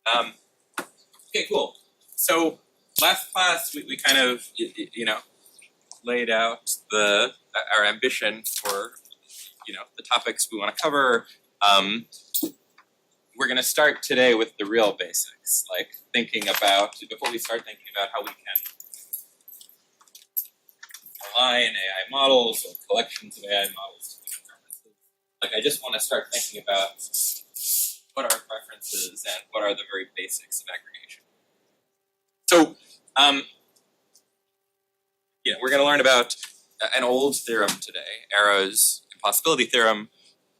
Um, okay, cool. So last class we kind of laid out our ambition for the topics we want to cover. We're going to start today with the real basics, like thinking about, before we start thinking about how we can align AI models or collections of AI models to human preferences. Like, I just want to start thinking about what are preferences and what are the very basics of aggregation. So, we're going to learn about an old theorem today, Arrow's Impossibility theorem,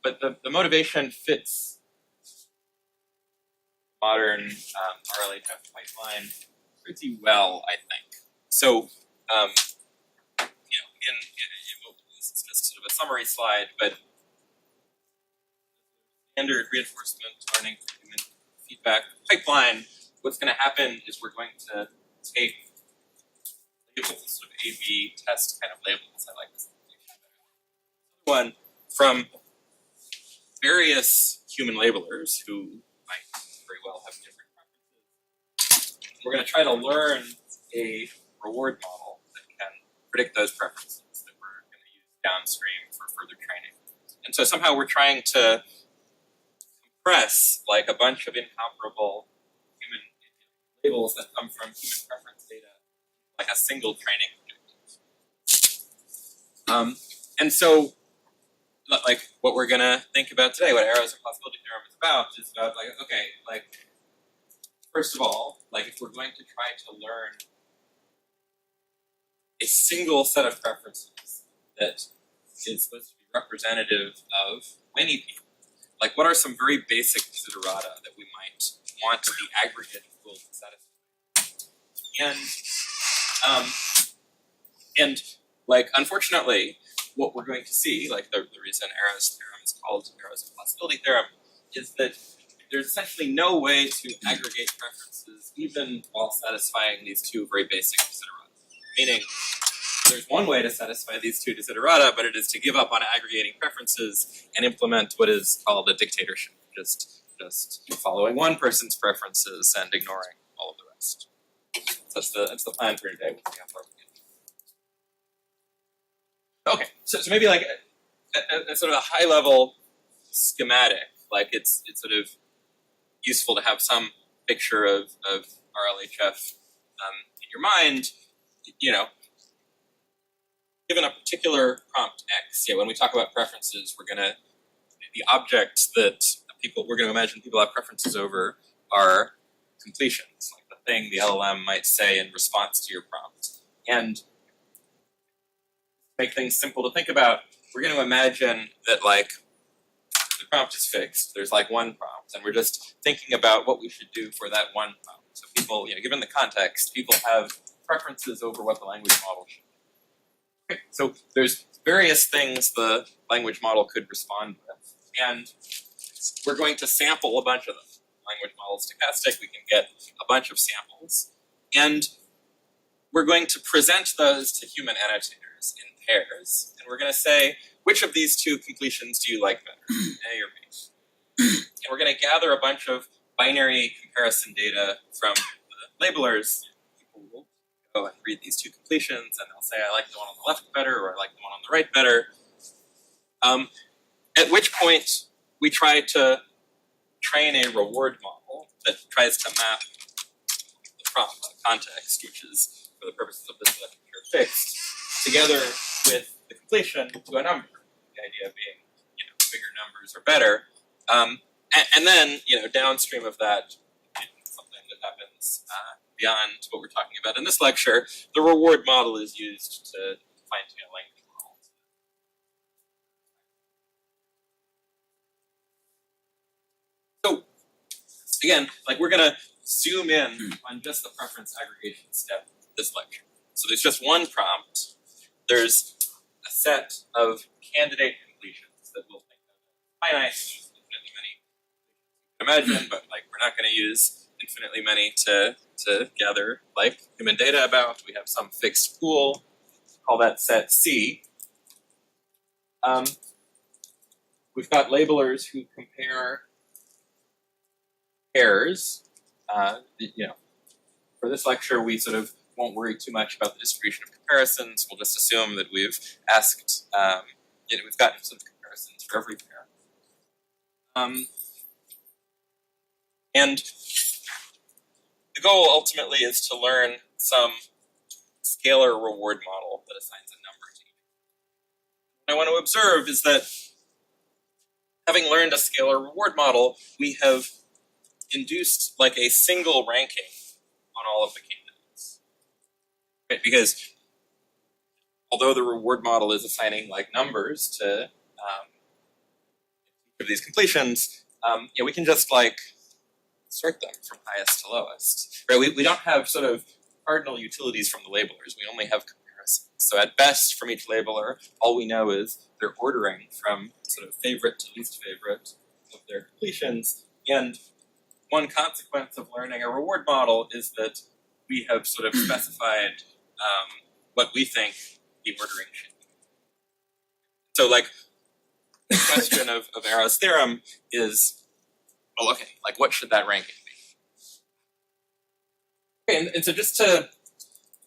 but the motivation fits modern RLHF pipeline pretty well, I think. So, this is just sort of a summary slide, but standard reinforcement learning for human feedback pipeline, what's going to happen is we're going to take labels, sort of A/B test kind of labels. I like this one from various human labelers who might very well have different preferences. We're going to try to learn a reward model that can predict those preferences that we're going to use downstream for further training. And so somehow we're trying to compress like a bunch of incomparable human labels that come from human preference data, like a single training objective. And so, like, what we're gonna think about today, what Arrow's Impossibility theorem is about, like, okay, like, first of all, like, if we're going to try to learn a single set of preferences that is supposed to be representative of many people, like, what are some very basic desiderata that we might want the aggregate pool to satisfy? And like, unfortunately, what we're going to see, like the reason Arrow's theorem is called Arrow's Impossibility theorem, is that there's essentially no way to aggregate preferences even while satisfying these two very basic desiderata. Meaning, there's one way to satisfy these two desiderata, but it is to give up on aggregating preferences and implement what is called a dictatorship, just following one person's preferences and ignoring all of the rest. So that's the plan for today. Okay, so maybe like a sort of a high level schematic, like it's sort of useful to have some picture of RLHF in your mind. Given a particular prompt X, when we talk about preferences, the objects that we're going to imagine people have preferences over are completions, like the thing the LLM might say in response to your prompt. And to make things simple to think about, we're going to imagine that, like, the prompt is fixed. There's like one prompt, and we're just thinking about what we should do for that one prompt. So people, given the context, people have preferences over what the language model should do. Okay, so there's various things the language model could respond with, and we're going to sample a bunch of them. Language model is stochastic. We can get a bunch of samples, and we're going to present those to human annotators in pairs, and we're going to say, which of these two completions do you like better, A or B? And we're going to gather a bunch of binary comparison data from the labelers. People will go and read these two completions, and they'll say, I like the one on the left better, or I like the one on the right better. At which point, we try to train a reward model that tries to map the prompt, the context, which is, for the purposes of this lecture, fixed, together with the completion to a number. The idea being, bigger numbers are better. And then, downstream of that, something that happens beyond what we're talking about in this lecture, the reward model is used to fine-tune a language model. So, again, like, we're going to zoom in on just the preference aggregation step of this lecture. So there's just one prompt. There's a set of candidate completions that we'll think of finite, infinitely many you can imagine, but like, we're not going to use infinitely many to gather like human data about. We have some fixed pool, call that set C. We've got labelers who compare pairs for this lecture, we sort of won't worry too much about the distribution of comparisons. We'll just assume that we've asked, we've gotten some comparisons for every pair. And the goal ultimately is to learn some scalar reward model that assigns a number to each. What I want to observe is that having learned a scalar reward model, we have induced like a single ranking on all of the candidates. Right? Because although the reward model is assigning like numbers to each of these completions, we can just like sort them from highest to lowest. Right? We don't have sort of cardinal utilities from the labelers. We only have comparisons. So at best, from each labeler, all we know is they're ordering from sort of favorite to least favorite of their completions. And one consequence of learning a reward model is that we have sort of specified what we think the ordering should be. So like the question of Arrow's theorem is, well, okay, like what should that ranking be? Okay, and so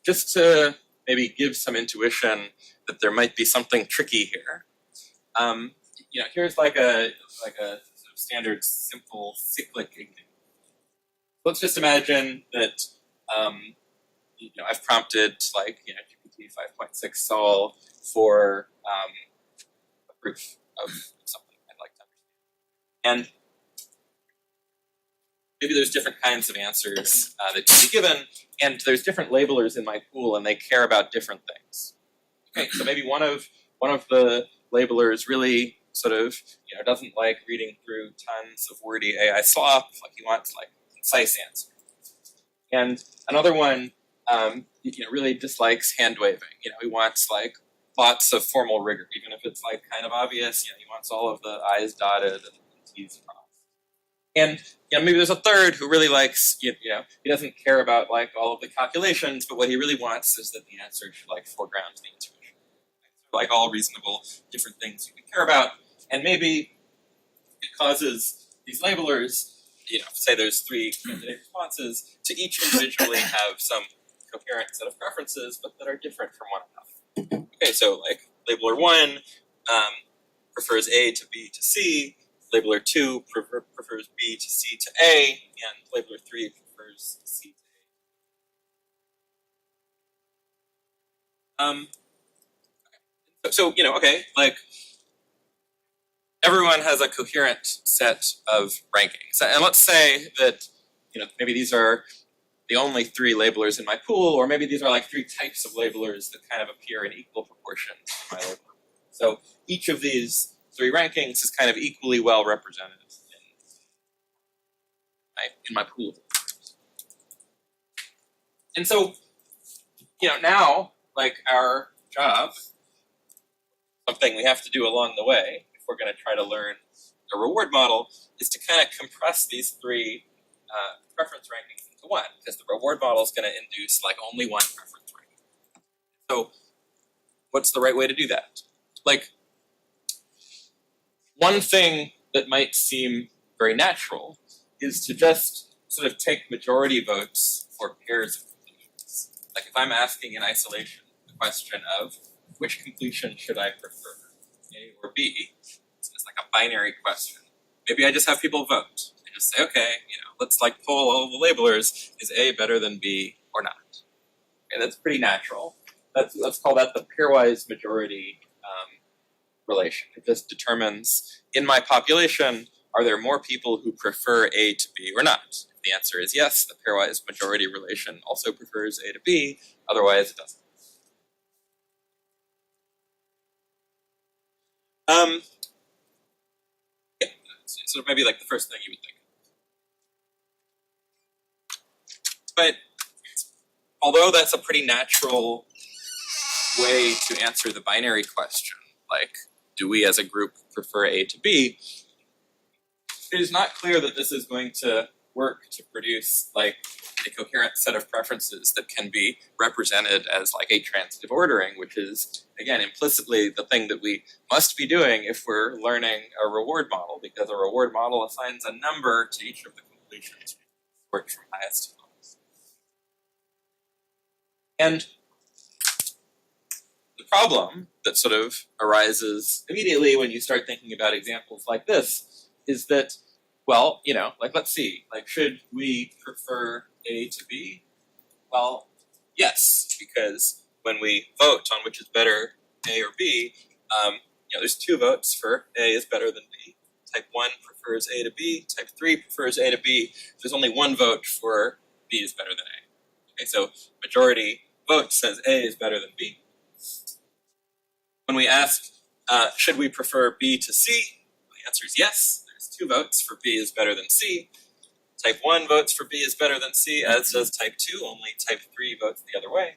just to maybe give some intuition that there might be something tricky here, here's like a sort of standard simple cyclic example. Let's just imagine that I've prompted like GPT 5.6 solve for a proof of something I'd like to understand, and maybe there's different kinds of answers that can be given, and there's different labelers in my pool, and they care about different things. Okay, so maybe one of the labelers really sort of doesn't like reading through tons of wordy AI slop. Like he wants like concise answer, and another one really dislikes hand waving. He wants like lots of formal rigor, even if it's like kind of obvious. He wants all of the I's dotted and T's crossed. And maybe there's a third who really likes, he doesn't care about like all of the calculations, but what he really wants is that the answer should like foreground the intuition. So like all reasonable different things you can care about, and maybe it causes these labelers, say there's 3 candidate responses, to each individually have some coherent set of preferences, but that are different from one another. Okay, so like labeler 1 prefers A to B to C. Labeler 2 prefers B to C to A, and labeler 3 prefers C to A. Like everyone has a coherent set of rankings, and let's say that maybe these are the only 3 labelers in my pool, or maybe these are like 3 types of labelers that kind of appear in equal proportion in my labeler. So each of these 3 rankings is kind of equally well represented in my pool of labelers. And so, now, like our job, something we have to do along the way, if we're going to try to learn a reward model, is to kind of compress these 3 preference rankings into one, because the reward model is going to induce like only one preference ranking. So what's the right way to do that? Like, one thing that might seem very natural is to just sort of take majority votes for pairs of completions. Like if I'm asking in isolation the question of which completion should I prefer, A or B, so it's like a binary question. Maybe I just have people vote. I just say, okay, let's like poll all the labelers. Is A better than B or not? Okay, that's pretty natural. Let's call that the pairwise majority relation. It just determines, in my population, are there more people who prefer A to B or not? If the answer is yes, the pairwise majority relation also prefers A to B, otherwise it doesn't. So maybe like the first thing you would think. But although that's a pretty natural way to answer the binary question, like, do we as a group prefer A to B? It is not clear that this is going to work to produce like a coherent set of preferences that can be represented as like a transitive ordering, which is, again, implicitly the thing that we must be doing if we're learning a reward model, because a reward model assigns a number to each of the completions. works from highest to lowest. And the problem that sort of arises immediately when you start thinking about examples like this is that, well, like let's see, like should we prefer A to B? Well, yes, because when we vote on which is better, A or B, there's 2 votes for A is better than B. Type 1 prefers A to B. Type 3 prefers A to B. There's only 1 vote for B is better than A. Okay, so majority vote says A is better than B. When we ask, should we prefer B to C? The answer is yes. There's 2 votes for B is better than C. Type 1 votes for B is better than C, as does type 2. Only type 3 votes the other way.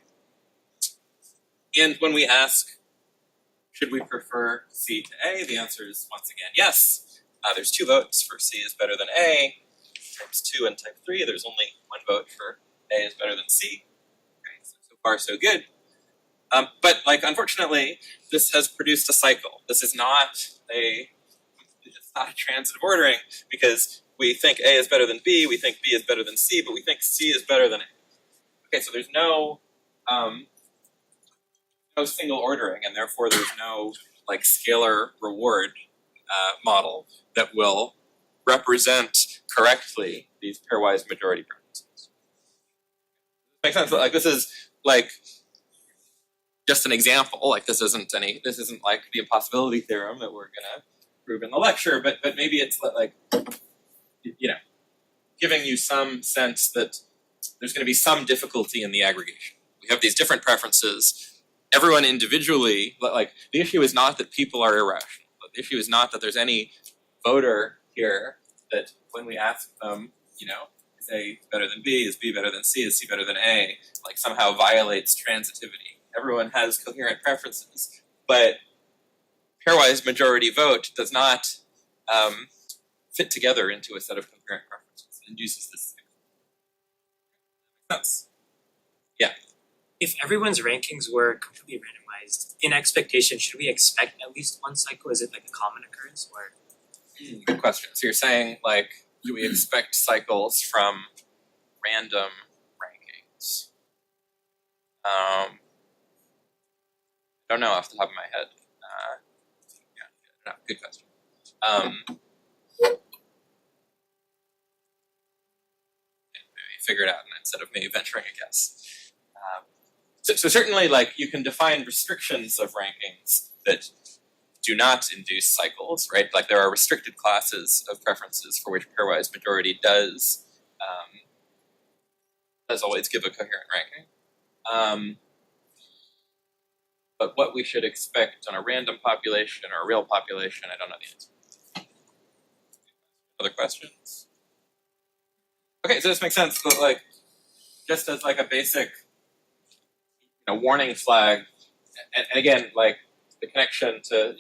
And when we ask, should we prefer C to A? The answer is once again yes. There's 2 votes for C is better than A. Types 2 and type 3, there's only 1 vote for A is better than C. Okay, so far so good. But unfortunately, this has produced a cycle. This is not a transitive ordering, because we think A is better than B, we think B is better than C, but we think C is better than A. Okay, so there's no single ordering, and therefore there's no scalar reward model that will represent correctly these pairwise majority preferences. Makes sense? This is just an example. This isn't like the impossibility theorem that we're gonna prove in the lecture, but maybe it's giving you some sense that there's going to be some difficulty in the aggregation. We have these different preferences. Everyone individually, the issue is not that people are irrational. The issue is not that there's any voter here that when we ask them, is A better than B, is B better than C, is C better than A, somehow violates transitivity. Everyone has coherent preferences, but pairwise majority vote does not fit together into a set of coherent preferences. It induces this thing. Makes sense? Yeah. If everyone's rankings were completely randomized, in expectation, should we expect at least 1 cycle? Is it a common occurrence, or? Good question. So you're saying, do we expect cycles from random rankings? I don't know off the top of my head. Good question. Maybe figure it out instead of maybe venturing a guess. So certainly, you can define restrictions of rankings that do not induce cycles, right? There are restricted classes of preferences for which pairwise majority does always give a coherent ranking. But what we should expect on a random population or a real population, I don't know the answer. Other questions? Okay, so this makes sense. But just as a basic warning flag, and again, the connection to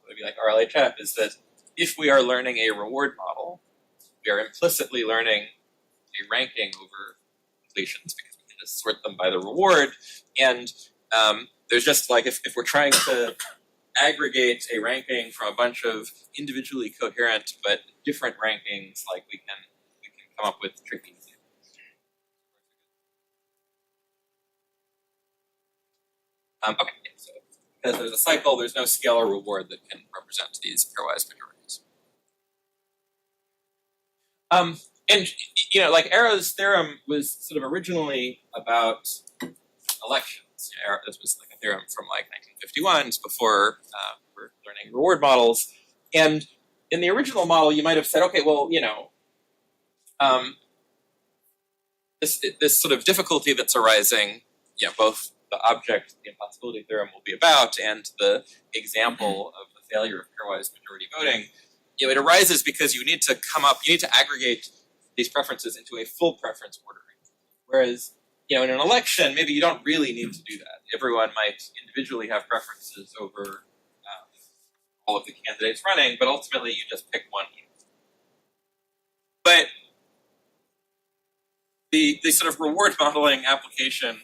maybe RLHF is that if we are learning a reward model, we are implicitly learning a ranking over completions, because we can just sort them by the reward. And there's just if we're trying to aggregate a ranking from a bunch of individually coherent but different rankings, we can come up with tricky things. Okay, so because there's a cycle, there's no scalar reward that can represent these pairwise majorities. And Arrow's theorem was sort of originally about elections. This was a theorem from 1951, it's before we were learning reward models. And in the original model, you might have said, okay, well, this sort of difficulty that's arising, both the object the impossibility theorem will be about and the example of the failure of pairwise majority voting, it arises because you need to aggregate these preferences into a full preference ordering. Whereas, in an election, maybe you don't really need to do that. Everyone might individually have preferences over all of the candidates running, but ultimately you just pick one here. But the sort of reward modeling application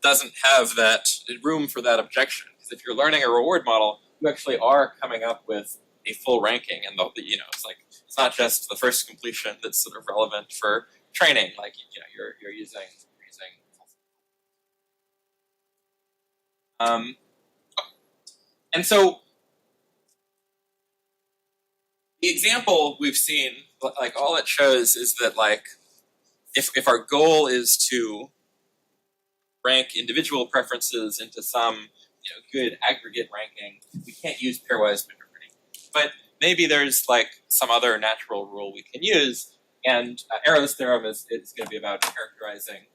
doesn't have that room for that objection. Because if you're learning a reward model, you actually are coming up with a full ranking, and it's not just the first completion that's sort of relevant for training, like you're using. And so the example we've seen, like all it shows is that like if our goal is to rank individual preferences into some good aggregate ranking, we can't use pairwise majority. But maybe there's like some other natural rule we can use, and Arrow's theorem is going to be about characterizing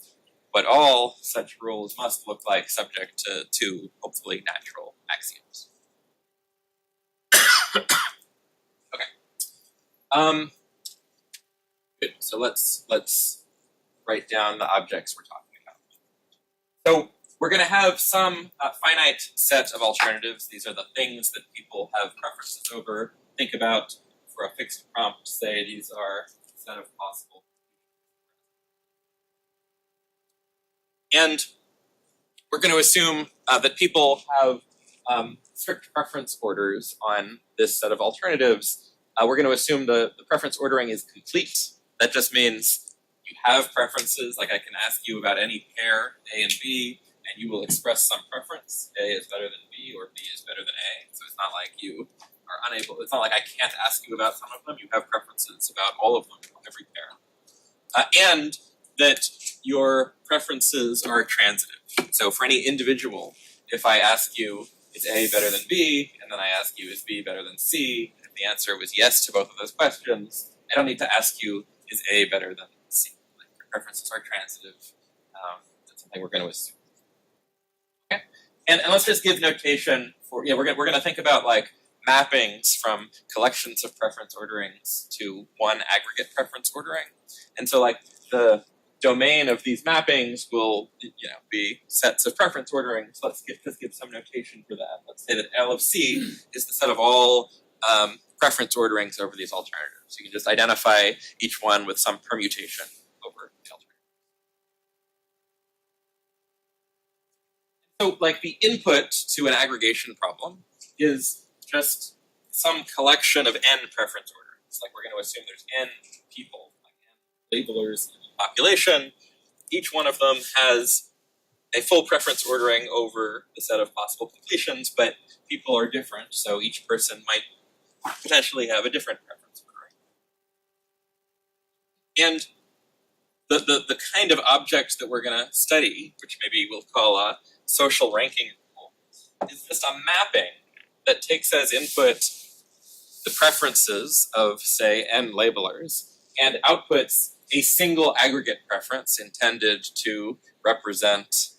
what all such rules must look like subject to hopefully natural axioms. Okay. Good. So let's write down the objects we're talking about. So we're going to have some finite set of alternatives. These are the things that people have preferences over. Think about for a fixed prompt, say these are a set of possible. And we're going to assume that people have strict preference orders on this set of alternatives. We're going to assume the preference ordering is complete. That just means you have preferences, like I can ask you about any pair, A and B, and you will express some preference. A is better than B, or B is better than A. So it's not like you are unable, it's not like I can't ask you about some of them. You have preferences about all of them, every pair. And that your preferences are transitive. So for any individual, if I ask you, is A better than B, and then I ask you, is B better than C, and if the answer was yes to both of those questions, I don't need to ask you, is A better than C? Like your preferences are transitive. That's something we're going to assume. Okay, and let's just give notation for we're going to think about like mappings from collections of preference orderings to one aggregate preference ordering, and so like the domain of these mappings will be sets of preference ordering. So let's just give some notation for that. Let's say that L of C is the set of all preference orderings over these alternatives. You can just identify each one with some permutation over the alternative. So like the input to an aggregation problem is just some collection of n preference orderings. Like we're going to assume there's n people, like n labelers in the population. Each one of them has a full preference ordering over the set of possible completions, but people are different, so each person might potentially have a different preference ordering. And the kind of object that we're going to study, which maybe we'll call a social ranking rule, is just a mapping that takes as input the preferences of, say, n labelers, and outputs a single aggregate preference intended to represent,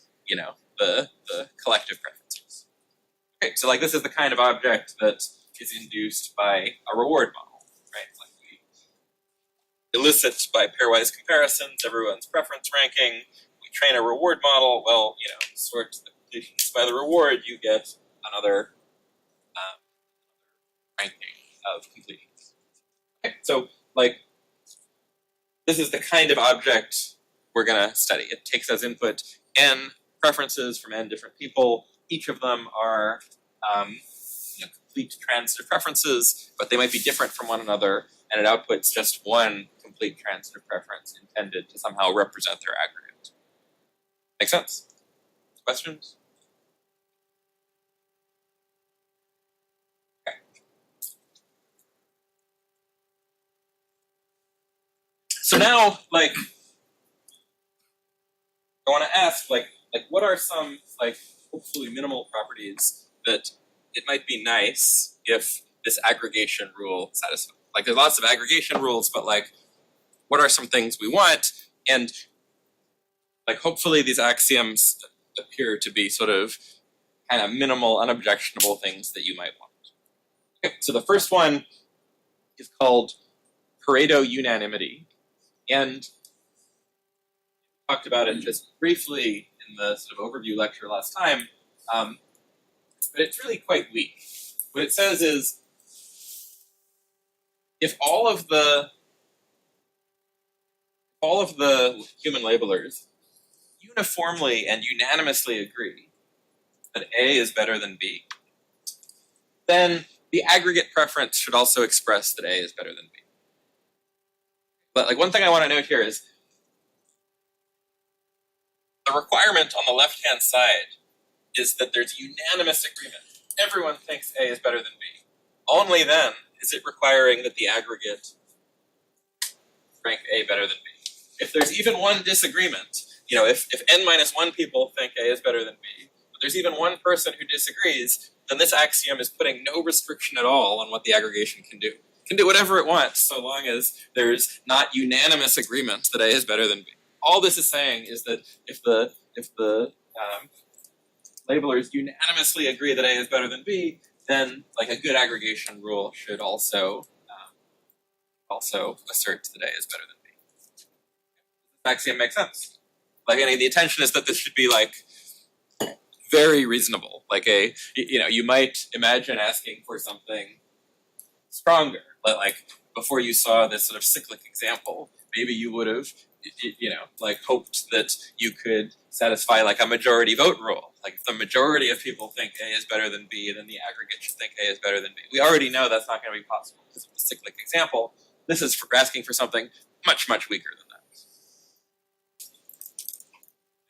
the collective preferences. Okay, so like this is the kind of object that is induced by a reward model, right? Like we elicit by pairwise comparisons everyone's preference ranking. We train a reward model. Well, sort the completions by the reward, you get another ranking of completions. Okay, so like this is the kind of object we're going to study. It takes as input n preferences from n different people. Each of them are complete transitive preferences, but they might be different from one another, and it outputs just one complete transitive preference intended to somehow represent their aggregate. Make sense? Questions? Okay. So now, like, I want to ask, like, what are some, like, hopefully minimal properties that it might be nice if this aggregation rule satisfies? Like, there's lots of aggregation rules, but, like, what are some things we want? And, like, hopefully these axioms appear to be sort of kind of minimal, unobjectionable things that you might want. Okay, so the first one is called Pareto unanimity. And we talked about it just briefly in the sort of overview lecture last time, but it's really quite weak. What it says is, if all of the human labelers uniformly and unanimously agree that A is better than B, then the aggregate preference should also express that A is better than B. But like one thing I want to note here is the requirement on the left-hand side is that there's unanimous agreement. Everyone thinks A is better than B. Only then is it requiring that the aggregate rank A better than B. If there's even one disagreement, if n minus 1 people think A is better than B, but there's even one person who disagrees, then this axiom is putting no restriction at all on what the aggregation can do. It can do whatever it wants so long as there's not unanimous agreement that A is better than B. All this is saying is that if the labelers unanimously agree that A is better than B, then like a good aggregation rule should also assert that A is better than B. This axiom makes sense. Like, the intention is that this should be like very reasonable. Like you might imagine asking for something stronger. Like before you saw this sort of cyclic example, maybe you would have, like hoped that you could satisfy like a majority vote rule. Like if the majority of people think A is better than B, then the aggregate should think A is better than B. We already know that's not going to be possible because of the cyclic example. This is for asking for something much, much weaker than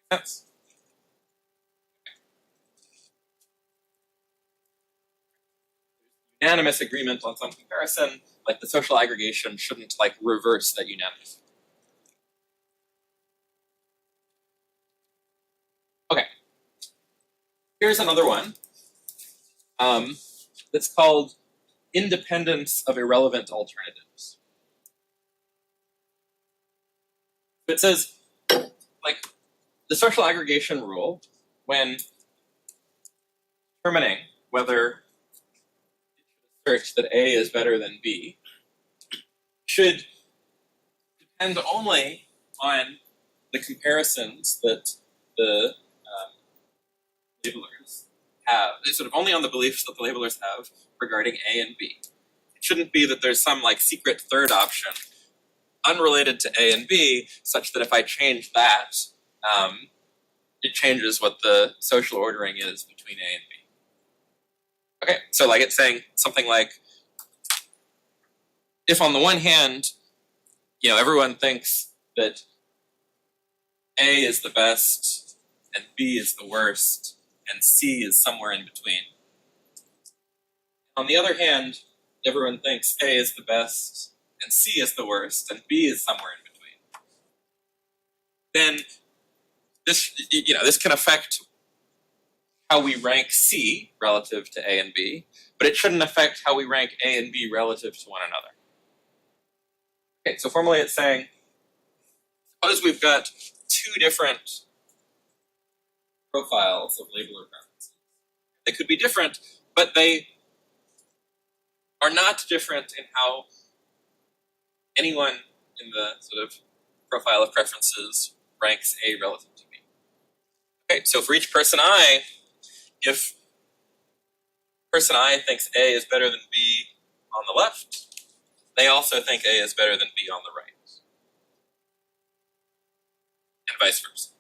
that. Yes. Unanimous agreement on some comparison, like the social aggregation shouldn't like reverse that unanimous. Okay. Here's another one. That's called independence of irrelevant alternatives. It says, like, the social aggregation rule, when determining whether it should assert that A is better than B, should depend only on the comparisons that the labelers have, sort of only on the beliefs that the labelers have regarding A and B. It shouldn't be that there's some like secret third option unrelated to A and B, such that if I change that, it changes what the social ordering is between A and B. Okay, so like it's saying something like, if on the one hand, everyone thinks that A is the best and B is the worst and C is somewhere in between. On the other hand, everyone thinks A is the best and C is the worst and B is somewhere in between. Then this can affect how we rank C relative to A and B, but it shouldn't affect how we rank A and B relative to one another. Okay, so formally it's saying, suppose we've got two different profiles of labeler preferences. They could be different, but they are not different in how anyone in the sort of profile of preferences ranks A relative to B. Okay, so for each person I, if person I thinks A is better than B on the left, they also think A is better than B on the right. And vice versa.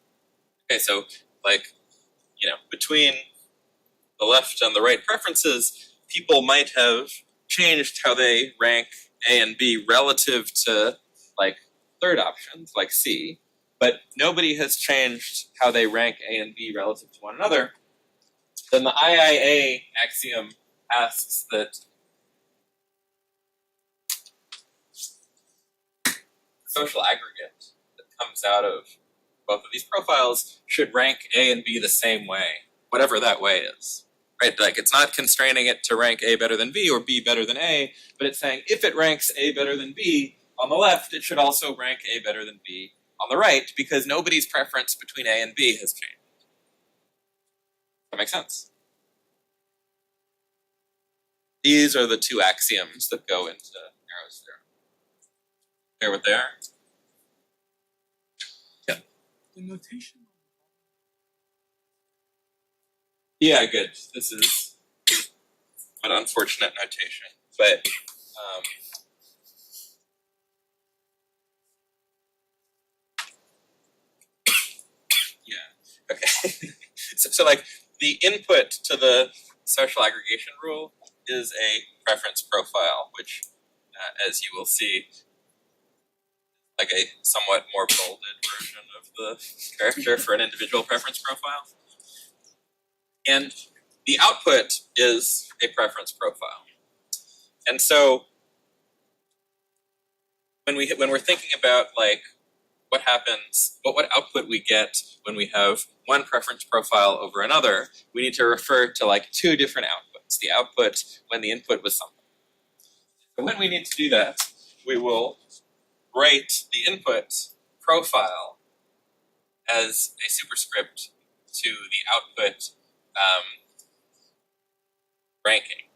Okay, so like, between the left and the right preferences, people might have changed how they rank A and B relative to like third options, like C, but nobody has changed how they rank A and B relative to one another. Then the IIA axiom asks that the social aggregate that comes out of both of these profiles should rank A and B the same way, whatever that way is. Right? Like it's not constraining it to rank A better than B or B better than A, but it's saying if it ranks A better than B on the left, it should also rank A better than B on the right, because nobody's preference between A and B has changed. That makes sense? These are the two axioms that go into Arrow's theorem. Clear what they are? Yeah. The notation. Yeah, good. This is an unfortunate notation, but yeah. Okay. So like the input to the social aggregation rule is a preference profile, which, as you will see, like a somewhat more bolded version of the character for an individual preference profile. And the output is a preference profile. And so when we're thinking about like what happens, what output we get when we have one preference profile over another, we need to refer to like two different outputs. The output when the input was something. So when we need to do that, we will write the input profile as a superscript to the output ranking.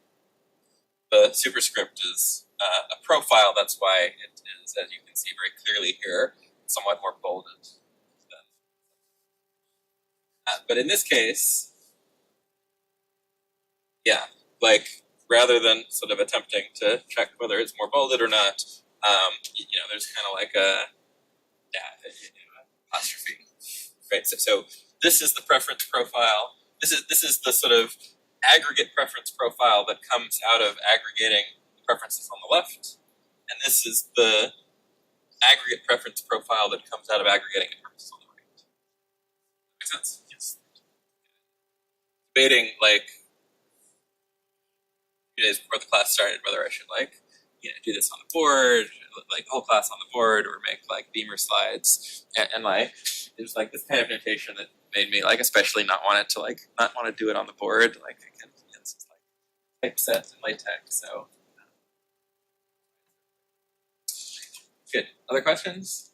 The superscript is a profile, that's why it is, as you can see very clearly here, somewhat more bolded. But in this case, yeah, like rather than sort of attempting to check whether it's more bolded or not, there's kind of like a apostrophe, right? So this is the preference profile. This is the sort of aggregate preference profile that comes out of aggregating the preferences on the left, and this is the aggregate preference profile that comes out of aggregating the preferences on the right. Makes sense? Yes. Debating like 2 days before the class started whether I should do this on the board, like the whole class on the board, or make like Beamer slides, and like it was like this kind of notation that made me like especially not want to do it on the board, like against like typeset and LaTeX. So good. Other questions?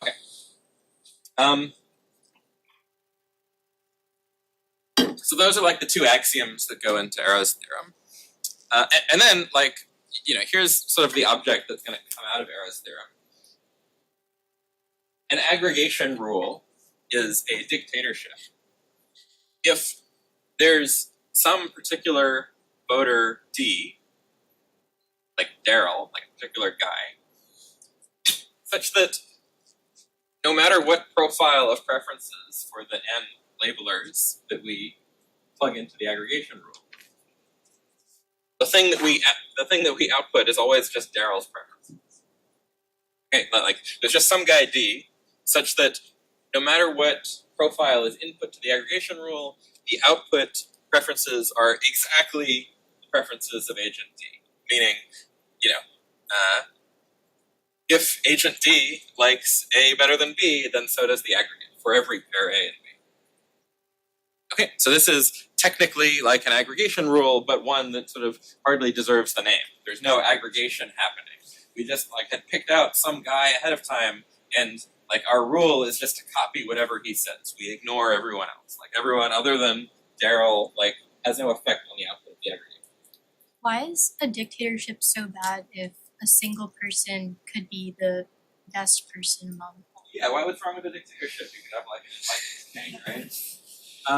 Okay. So those are like the two axioms that go into Arrow's theorem. And then like, here's sort of the object that's going to come out of Arrow's theorem. An aggregation rule is a dictatorship. If there's some particular voter D, like Daryl, like a particular guy, such that no matter what profile of preferences for the n labelers that we plug into the aggregation rule, the thing that we output is always just Daryl's preferences. Okay, like there's just some guy D, such that no matter what profile is input to the aggregation rule, the output preferences are exactly the preferences of agent D. Meaning, if agent D likes A better than B, then so does the aggregate for every pair A and B. Okay, so this is technically like an aggregation rule, but one that sort of hardly deserves the name. There's no aggregation happening. We just had picked out some guy ahead of time, and our rule is just to copy whatever he says. We ignore everyone else. Everyone other than Daryl has no effect on the output of the aggregate. Why is a dictatorship so bad if a single person could be the best person among all? Yeah, what's wrong with a dictatorship? You could have an enlightened king,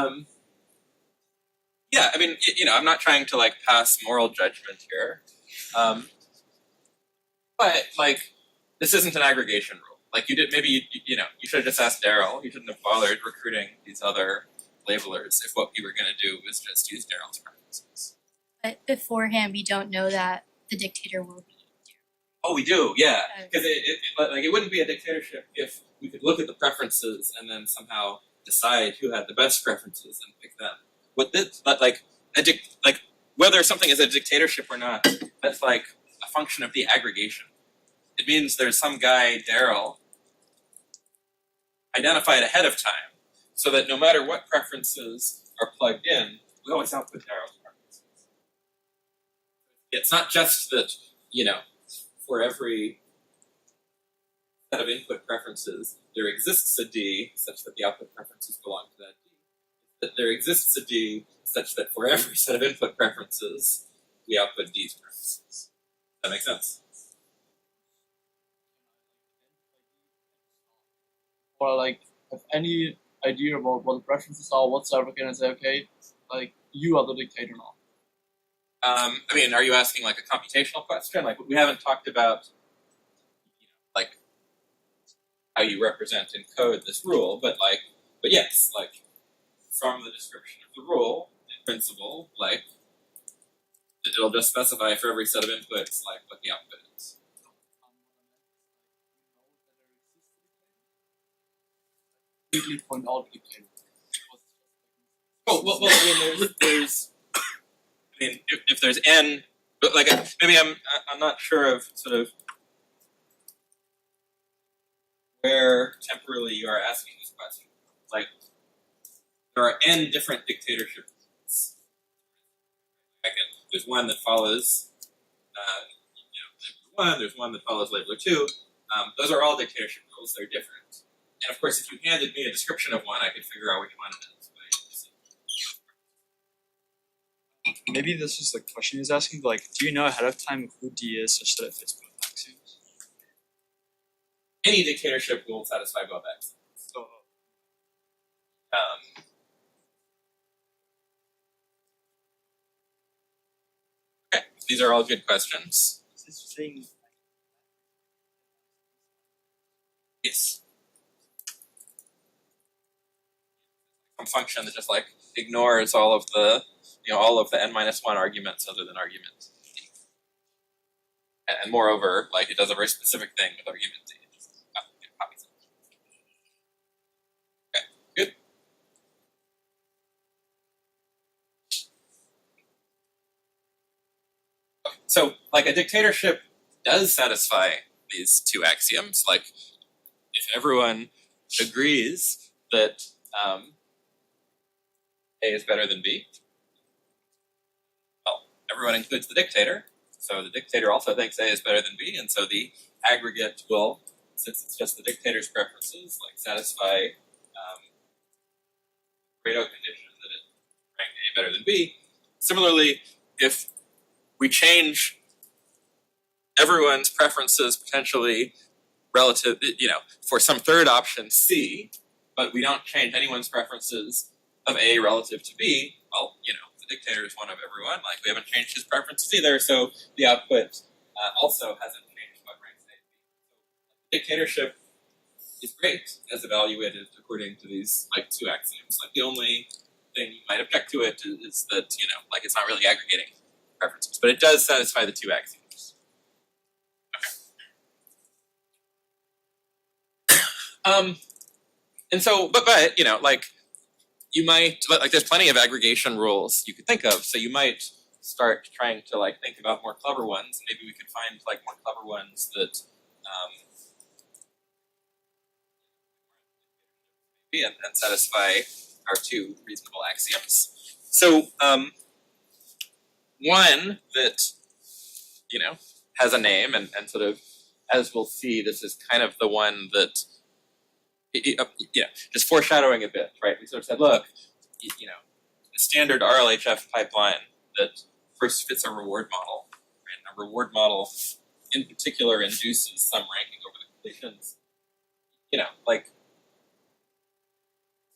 right? Yeah, I mean, I'm not trying to pass moral judgment here, but this isn't an aggregation rule. You did maybe you should have just asked Daryl. You shouldn't have bothered recruiting these other labelers if what we were going to do was just use Daryl's preferences. But beforehand, we don't know that the dictator will be Daryl. Oh, we do, yeah. Because it wouldn't be a dictatorship if we could look at the preferences and then somehow decide who had the best preferences and pick them. Whether something is a dictatorship or not, that's a function of the aggregation. It means there's some guy, Daryl, identified ahead of time, so that no matter what preferences are plugged in, we always output Daryl's preferences. It's not just that, for every set of input preferences, there exists a D such that the output preferences belong to that D. That there exists a D such that for every set of input preferences, we output D's preferences. Does that make sense? Or have any idea about what the preferences are whatsoever, can I say, okay, you are the dictator now? Are you asking a computational question? We haven't talked about how you represent in code this rule, but yes, from the description of the rule, in principle, the it'll just specify for every set of inputs like what the output is. Completely point out dictator. Oh well, I mean, there's I mean, if there's n, but like maybe I'm not sure of sort of where temporally you are asking this question. Like there are n different dictatorships. There's one that follows labeler 1. There's one that follows labeler 2. Those are all dictatorship rules. They're different. And of course, if you handed me a description of one, I could figure out which one it is. Maybe this is the question he's asking, like, do you know ahead of time who D is such that it fits both axioms? Any dictatorship will satisfy both axioms. So, Okay, these are all good questions. is this saying Yes. Some function that just like ignores all of the n-1 arguments other than argument D. And moreover, like it does a very specific thing with argument D. It just copies it. Okay, good. Okay, so like a dictatorship does satisfy these two axioms. Like if everyone agrees that A is better than B, well, everyone includes the dictator, so the dictator also thinks A is better than B, and so the aggregate will, since it's just the dictator's preferences, like satisfy Pareto condition that it rank A better than B. Similarly, if we change everyone's preferences potentially relative, for some third option C, but we don't change anyone's preferences of A relative to B, well, the dictator is one of everyone. Like we haven't changed his preferences either, so the output also hasn't changed what ranks A and B. Dictatorship is great as evaluated according to these like two axioms. Like the only thing you might object to it is that like it's not really aggregating preferences, but it does satisfy the two axioms. Okay. And so, but like you might like there's plenty of aggregation rules you could think of. So you might start trying to like think about more clever ones. Maybe we could find like more clever ones that and satisfy our two reasonable axioms. So one that has a name and sort of, as we'll see, this is kind of the one that just foreshadowing a bit, right? We sort of said, look, the standard RLHF pipeline that first fits a reward model, right? A reward model in particular induces some ranking over the completions. Like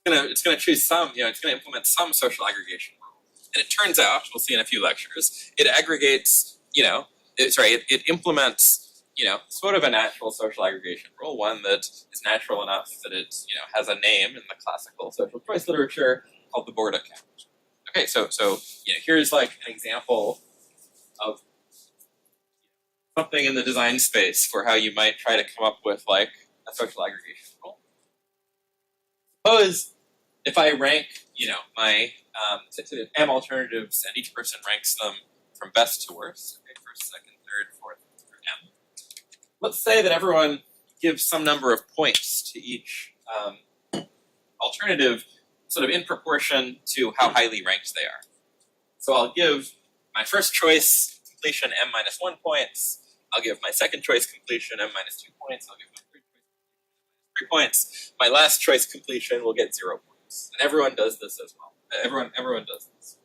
it's gonna choose some, it's gonna implement some social aggregation rule. And it turns out, we'll see in a few lectures, it aggregates, it implements sort of a natural social aggregation rule, one that is natural enough that it, has a name in the classical social choice literature called the Borda count. Okay, so here's like an example of something in the design space for how you might try to come up with like a social aggregation rule. Suppose if I rank, my M alternatives and each person ranks them from best to worst, okay, first, second, third, fourth, M. Let's say that everyone gives some number of points to each alternative, sort of in proportion to how highly ranked they are. So I'll give my first choice completion M minus 1 points. I'll give my second choice completion M minus 2 points. I'll give my third choice 3 points. My last choice completion will get 0 points. And everyone does this as well. Everyone does this.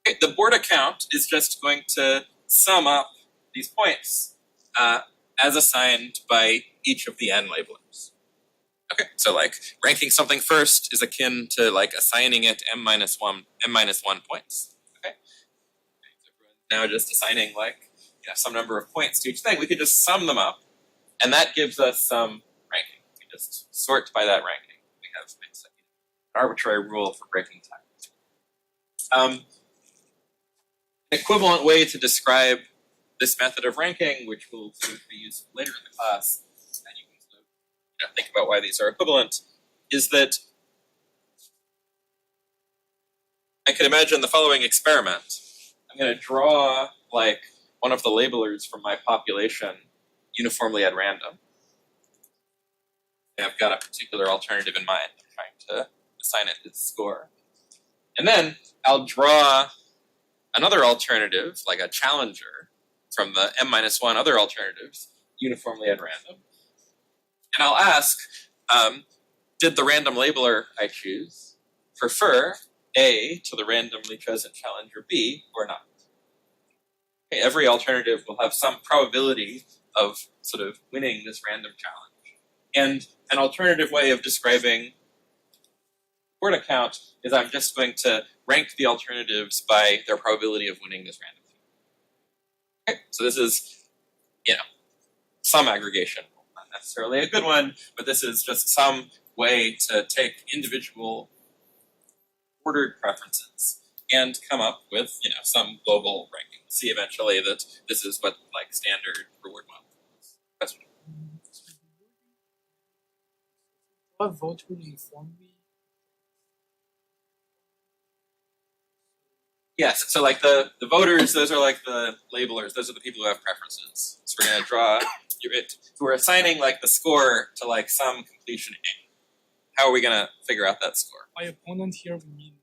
Okay, the Borda count is just going to sum up these points as assigned by each of the n labelers. Okay, so like ranking something first is akin to like assigning it m minus one points. Okay, so now just assigning like some number of points to each thing. We could just sum them up, and that gives us some ranking. We just sort by that ranking. We have an arbitrary rule for breaking time. equivalent way to describe this method of ranking, which will sort of be used later in the class, and you can sort of, think about why these are equivalent, is that I could imagine the following experiment. I'm going to draw like one of the labelers from my population uniformly at random. And I've got a particular alternative in mind. I'm trying to assign it its score. And then I'll draw another alternative, like a challenger, from the m-1 other alternatives, uniformly at random. And I'll ask, did the random labeler I choose prefer A to the randomly chosen challenger B or not? Okay, every alternative will have some probability of sort of winning this random challenge. And an alternative way of describing word account is I'm just going to rank the alternatives by their probability of winning this random thing. Okay, so this is, some aggregation. Not necessarily a good one, but this is just some way to take individual ordered preferences and come up with, some global ranking. We'll see eventually that this is what like standard reward model is. Question. What vote would inform me? Yes, so like the voters, those are like the labelers, those are the people who have preferences. So we're gonna draw so we're assigning like the score to like some completion A. How are we gonna figure out that score? My opponent here would mean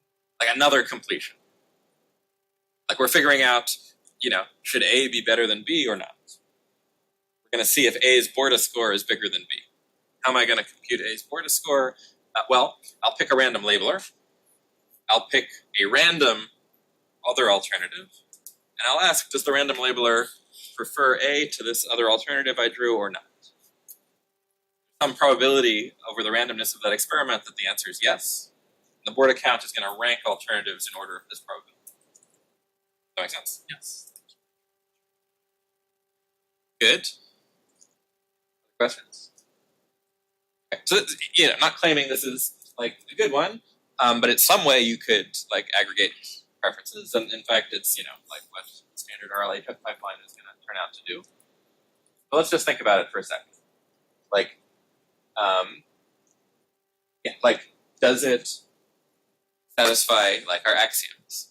Like another completion. Like we're figuring out, should A be better than B or not? We're gonna see if A's Borda score is bigger than B. How am I gonna compute A's Borda score? Well, I'll pick a random labeler. I'll pick a random other alternative, and I'll ask, does the random labeler prefer A to this other alternative I drew or not? Some probability over the randomness of that experiment that the answer is yes. And the Borda count is going to rank alternatives in order of this probability. Does that make sense? yes. Good. Questions? Okay. So, I'm not claiming this is like a good one, but it's some way you could like aggregate preferences, and in fact, it's like what standard RLA pipeline is going to turn out to do. But let's just think about it for a second. Like, does it satisfy like our axioms?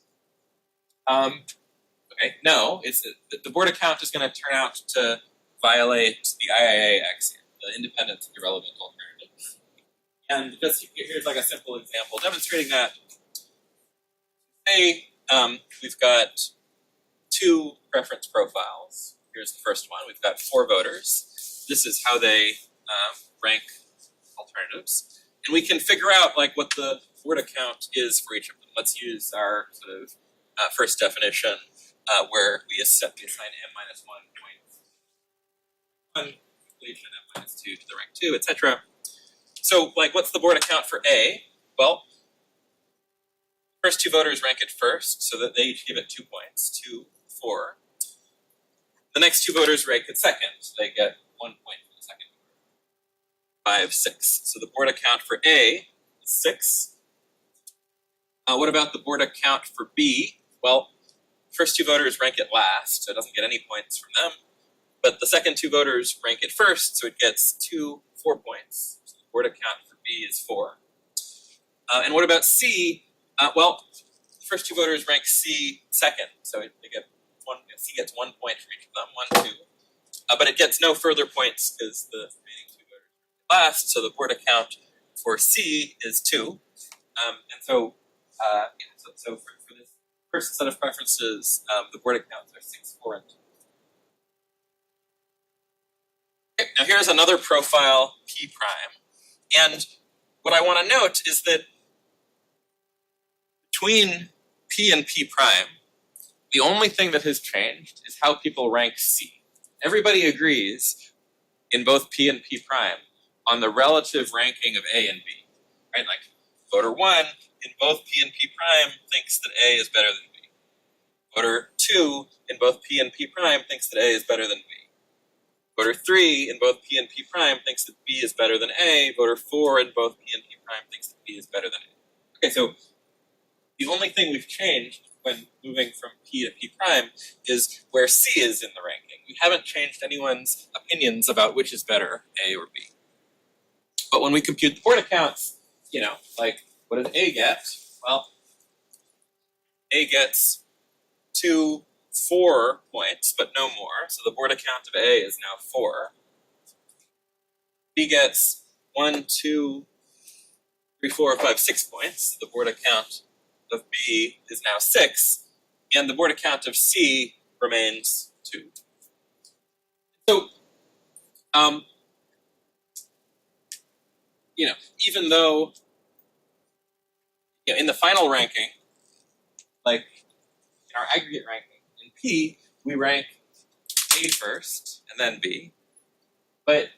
Okay, no. It's the Borda count is going to turn out to violate the IIA axiom, the independence of irrelevant alternatives. And just here's like a simple example demonstrating that. Say we've got two preference profiles. Here's the first one. We've got 4 voters. This is how they rank alternatives. And we can figure out like what the Borda count is for each of them. Let's use our sort of first definition where we assign m-1 point 1 completion, m-2 to the rank 2, etc. So like what's the Borda count for A? Well, first 2 voters rank it first, so that they each give it 2 points, 2, 4. The next 2 voters rank it second, so they get 1 point for the second voter. 5, 6. So the Borda count for A is 6. What about the Borda count for B? Well, first 2 voters rank it last, so it doesn't get any points from them. But the second 2 voters rank it first, so it gets 2 4 points. So the Borda count for B is 4. And what about C? Well, the first 2 voters rank C second, so they get C gets 1 point for each of them, 1, 2. But it gets no further points because the remaining 2 voters rank last, so the Borda count for C is 2. And so, so for this first set of preferences, the Borda counts are 6, 4, and 2. Okay, now here's another profile, P prime. And what I want to note is that between P and P prime, the only thing that has changed is how people rank C. Everybody agrees in both P and P prime on the relative ranking of A and B. Right? Like voter 1 in both P and P prime thinks that A is better than B. Voter 2 in both P and P prime thinks that A is better than B. Voter 3 in both P and P prime thinks that B is better than A. Voter 4 in both P and P prime thinks that B is better than A. Okay, so the only thing we've changed when moving from P to P prime is where C is in the ranking. We haven't changed anyone's opinions about which is better, A or B. But when we compute the board accounts, like, what does A get? Well, A gets 2, 4 points, but no more. So the board account of A is now 4. B gets 1, 2, 3, 4, 5, 6 points. The board account of B is now 6, and the board account of C remains 2. So, even though, in the final ranking, like in our aggregate ranking, in P, we rank A first and then B. But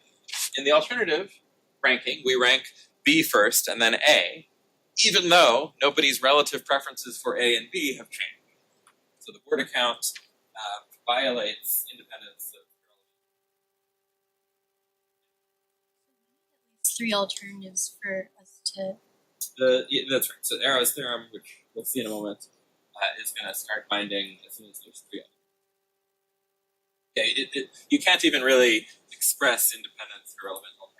in the alternative ranking, we rank B first and then A, even though nobody's relative preferences for A and B have changed. So the board account violates independence of Three alternatives for us to. that's right. So Arrow's theorem, which we'll see in a moment, is going to start binding as soon as there's 3 others. Yeah, you can't even really express independence for relevant alternatives.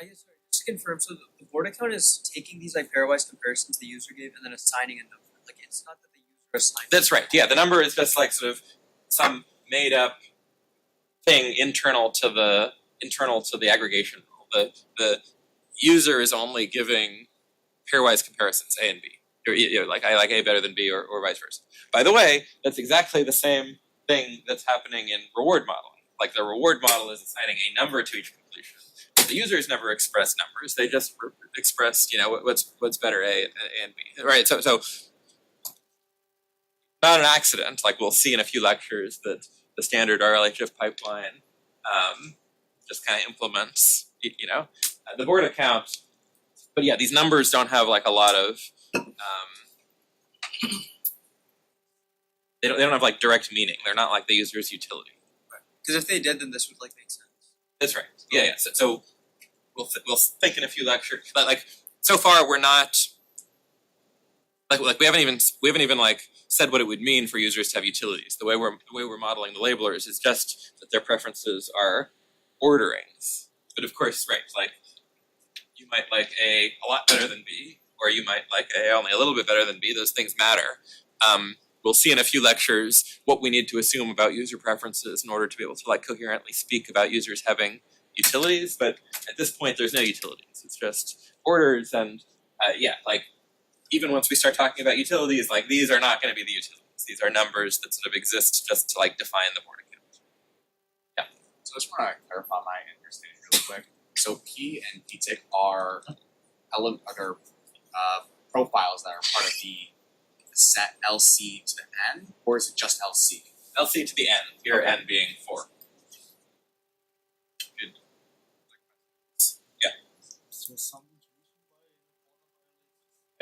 I guess sorry, just to confirm, so the board account is taking these like pairwise comparisons the user gave and then assigning a number. Like it's not that the user assigned. That's right. Yeah, the number is just like sort of some made up thing internal to the aggregation rule. The user is only giving pairwise comparisons A and B. Like I like A better than B or vice versa. By the way, that's exactly the same thing that's happening in reward modeling. Like the reward model is assigning a number to each completion. The users never express numbers; they just express, what's better, A and B, right? So not an accident. Like we'll see in a few lectures that the standard RLHF pipeline just kind of implements, the board account. But yeah, these numbers don't have like a lot of they don't have like direct meaning. They're not like the user's utility. Because if they did, then this would like make sense. That's right. Yeah. So we'll think in a few lectures. But like so far, we're not like we haven't even like said what it would mean for users to have utilities. The way we're modeling the labelers is just that their preferences are orderings. But of course, right, like you might like A a lot better than B, or you might like A only a little bit better than B. Those things matter. We'll see in a few lectures what we need to assume about user preferences in order to be able to like coherently speak about users having utilities. But at this point, there's no utilities. It's just orders, and like even once we start talking about utilities, like these are not going to be the utilities. These are numbers that sort of exist just to like define the board account. Yeah. So I just want to clarify my understanding really quick. So P and PTIC are profiles that are part of the set LC to the N, or is it just LC? LC to the N, here Okay. N being 4. Good. Yeah. So some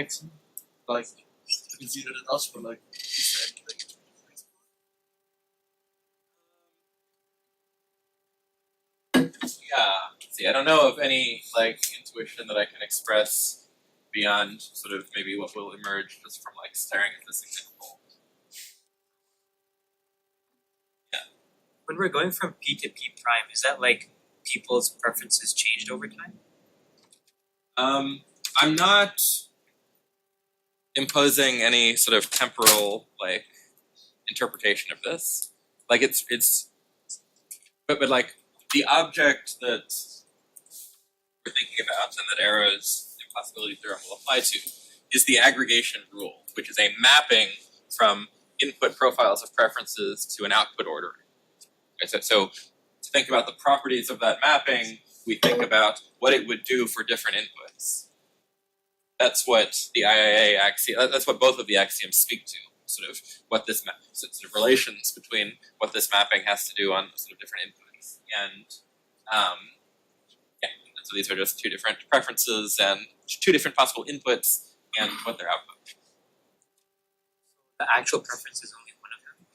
action, like you can see that it does, but like is there anything? Yeah. See, I don't know of any like intuition that I can express beyond sort of maybe what will emerge just from like staring at this example. When we're going from P to P prime, is that like people's preferences changed over time? I'm not imposing any sort of temporal like interpretation of this. Like but like the object that we're thinking about and that Arrow's impossibility theorem will apply to is the aggregation rule, which is a mapping from input profiles of preferences to an output ordering. Okay, so to think about the properties of that mapping, we think about what it would do for different inputs. That's what the IIA axiom, that's what both of the axioms speak to, sort of what this sort of relations between what this mapping has to do on sort of different inputs. And so these are just two different preferences and two different possible inputs and what their output. The actual preference is only one of them.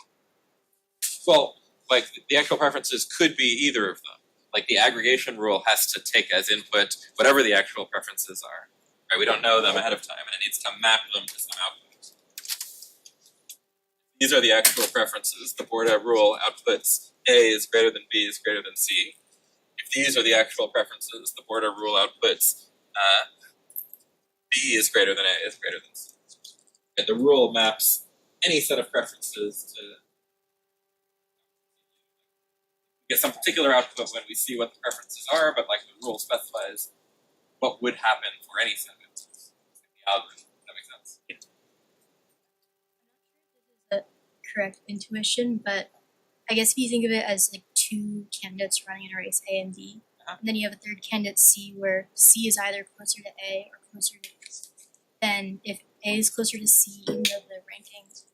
Well, like the actual preferences could be either of them. like the aggregation rule has to take as input whatever the actual preferences are. Right? We don't know them ahead of time, and it needs to map them to some output. These are the actual preferences. The Borda rule outputs A is greater than B is greater than C. If these are the actual preferences, the Borda rule outputs B is greater than A is greater than C. And the rule maps any set of preferences to get some particular output when we see what the preferences are, but like the rule specifies what would happen for any set of inputs. The algorithm. Does that make sense? The correct intuition, but I guess if you think of it as like two candidates running in a race, A and B, and then you have a third candidate, C, where C is either closer to A or closer to B. Then if A is closer to C, even though the rankings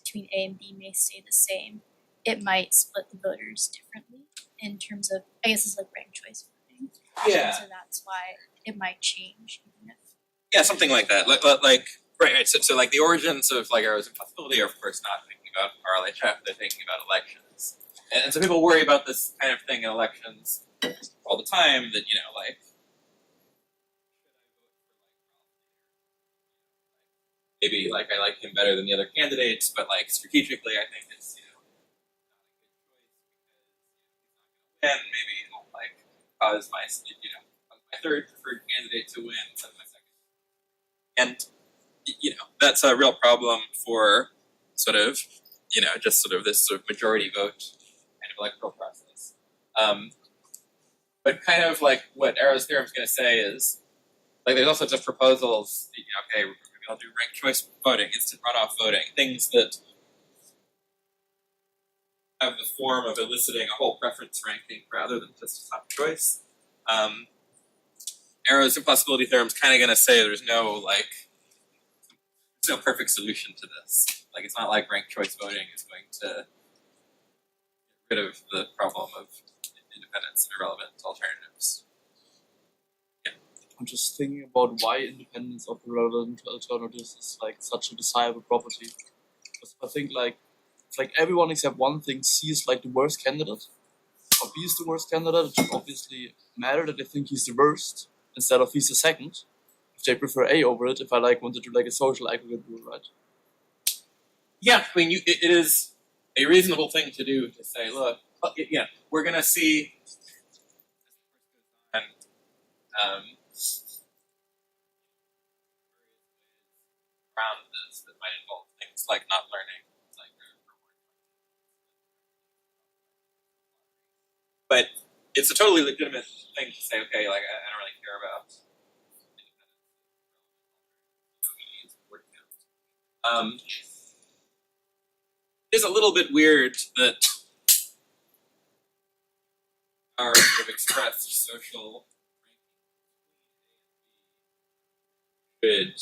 between A and B may stay the same, it might split the voters differently in terms of, I guess it's like ranked choice voting. Yeah. So that's why it might change. Even if Yeah, something like that. Like right. So like the origins of like Arrow's Impossibility are of course not thinking about RLHF, they're thinking about elections. And so people worry about this kind of thing in elections all the time, that, like, maybe like I like him better than the other candidates, but like strategically I think it's, and maybe it'll like cause my third preferred candidate to win instead of my second. And that's a real problem for sort of just sort of this sort of majority vote kind of electoral process. But kind of like what Arrow's theorem is going to say is, like, there's all sorts of proposals. Okay, maybe I'll do ranked choice voting, instant runoff voting, things that have the form of eliciting a whole preference ranking rather than just a top choice. Arrow's impossibility theorem is kind of going to say there's no perfect solution to this. Like, it's not like ranked choice voting is going to get rid of the problem of independence and irrelevant alternatives. I'm just thinking about why independence of irrelevant alternatives is like such a desirable property. Because I think it's like everyone except one thinks C is like the worst candidate, or B is the worst candidate. It should obviously matter that they think he's the worst instead of he's the second. If they prefer A over it, if I want to do like a social aggregate rule, right? Yeah, I mean, it is a reasonable thing to do to say, look, we're going to see, and around this that might involve things like not learning, but it's a totally legitimate thing to say, okay, like, I don't really care about it's a little bit weird that our sort of expressed social could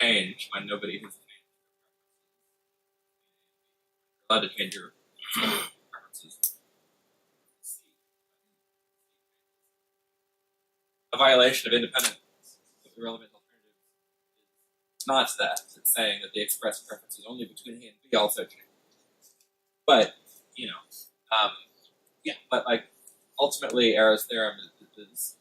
change when nobody has changed. You're allowed to change your preferences. A violation of independence of irrelevant alternatives is not that. It's saying that the expressed preferences only between A and B also change. But, but like, ultimately, Arrow's theorem is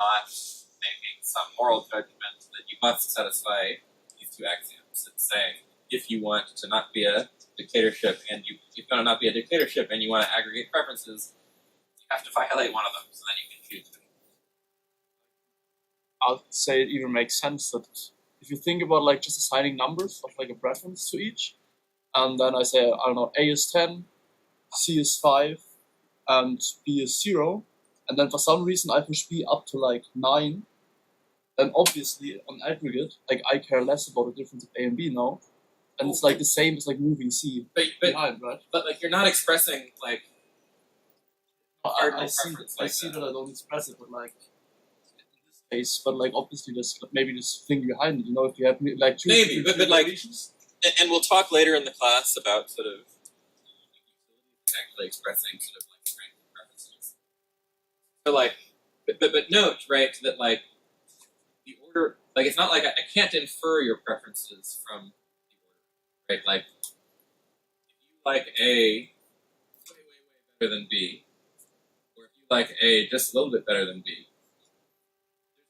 not making some moral judgment that you must satisfy these two axioms. It's saying, if you want to not be a dictatorship, and you want to not be a dictatorship, and you want to aggregate preferences, you have to violate one of them, so then you can choose to. I'd say it even makes sense that if you think about like just assigning numbers of like a preference to each, and then I say, I don't know, A is 10, C is 5, and B is 0, and then for some reason I push B up to like 9, then obviously on aggregate, like I care less about the difference of A and B now, and it's like the same as like moving C behind, right? But like, you're not expressing like I see preference like that that. I don't express it, but like in this case, but like obviously there's maybe this thing behind it, if you have like two Maybe, but like, relations. and we'll talk later in the class about sort of actually expressing sort of like strength and preferences. So like, but note, right, that like the order, like, it's not like I can't infer your preferences from the order, right? Like, if you like A way better better than B, or if you like A just a little bit better than B,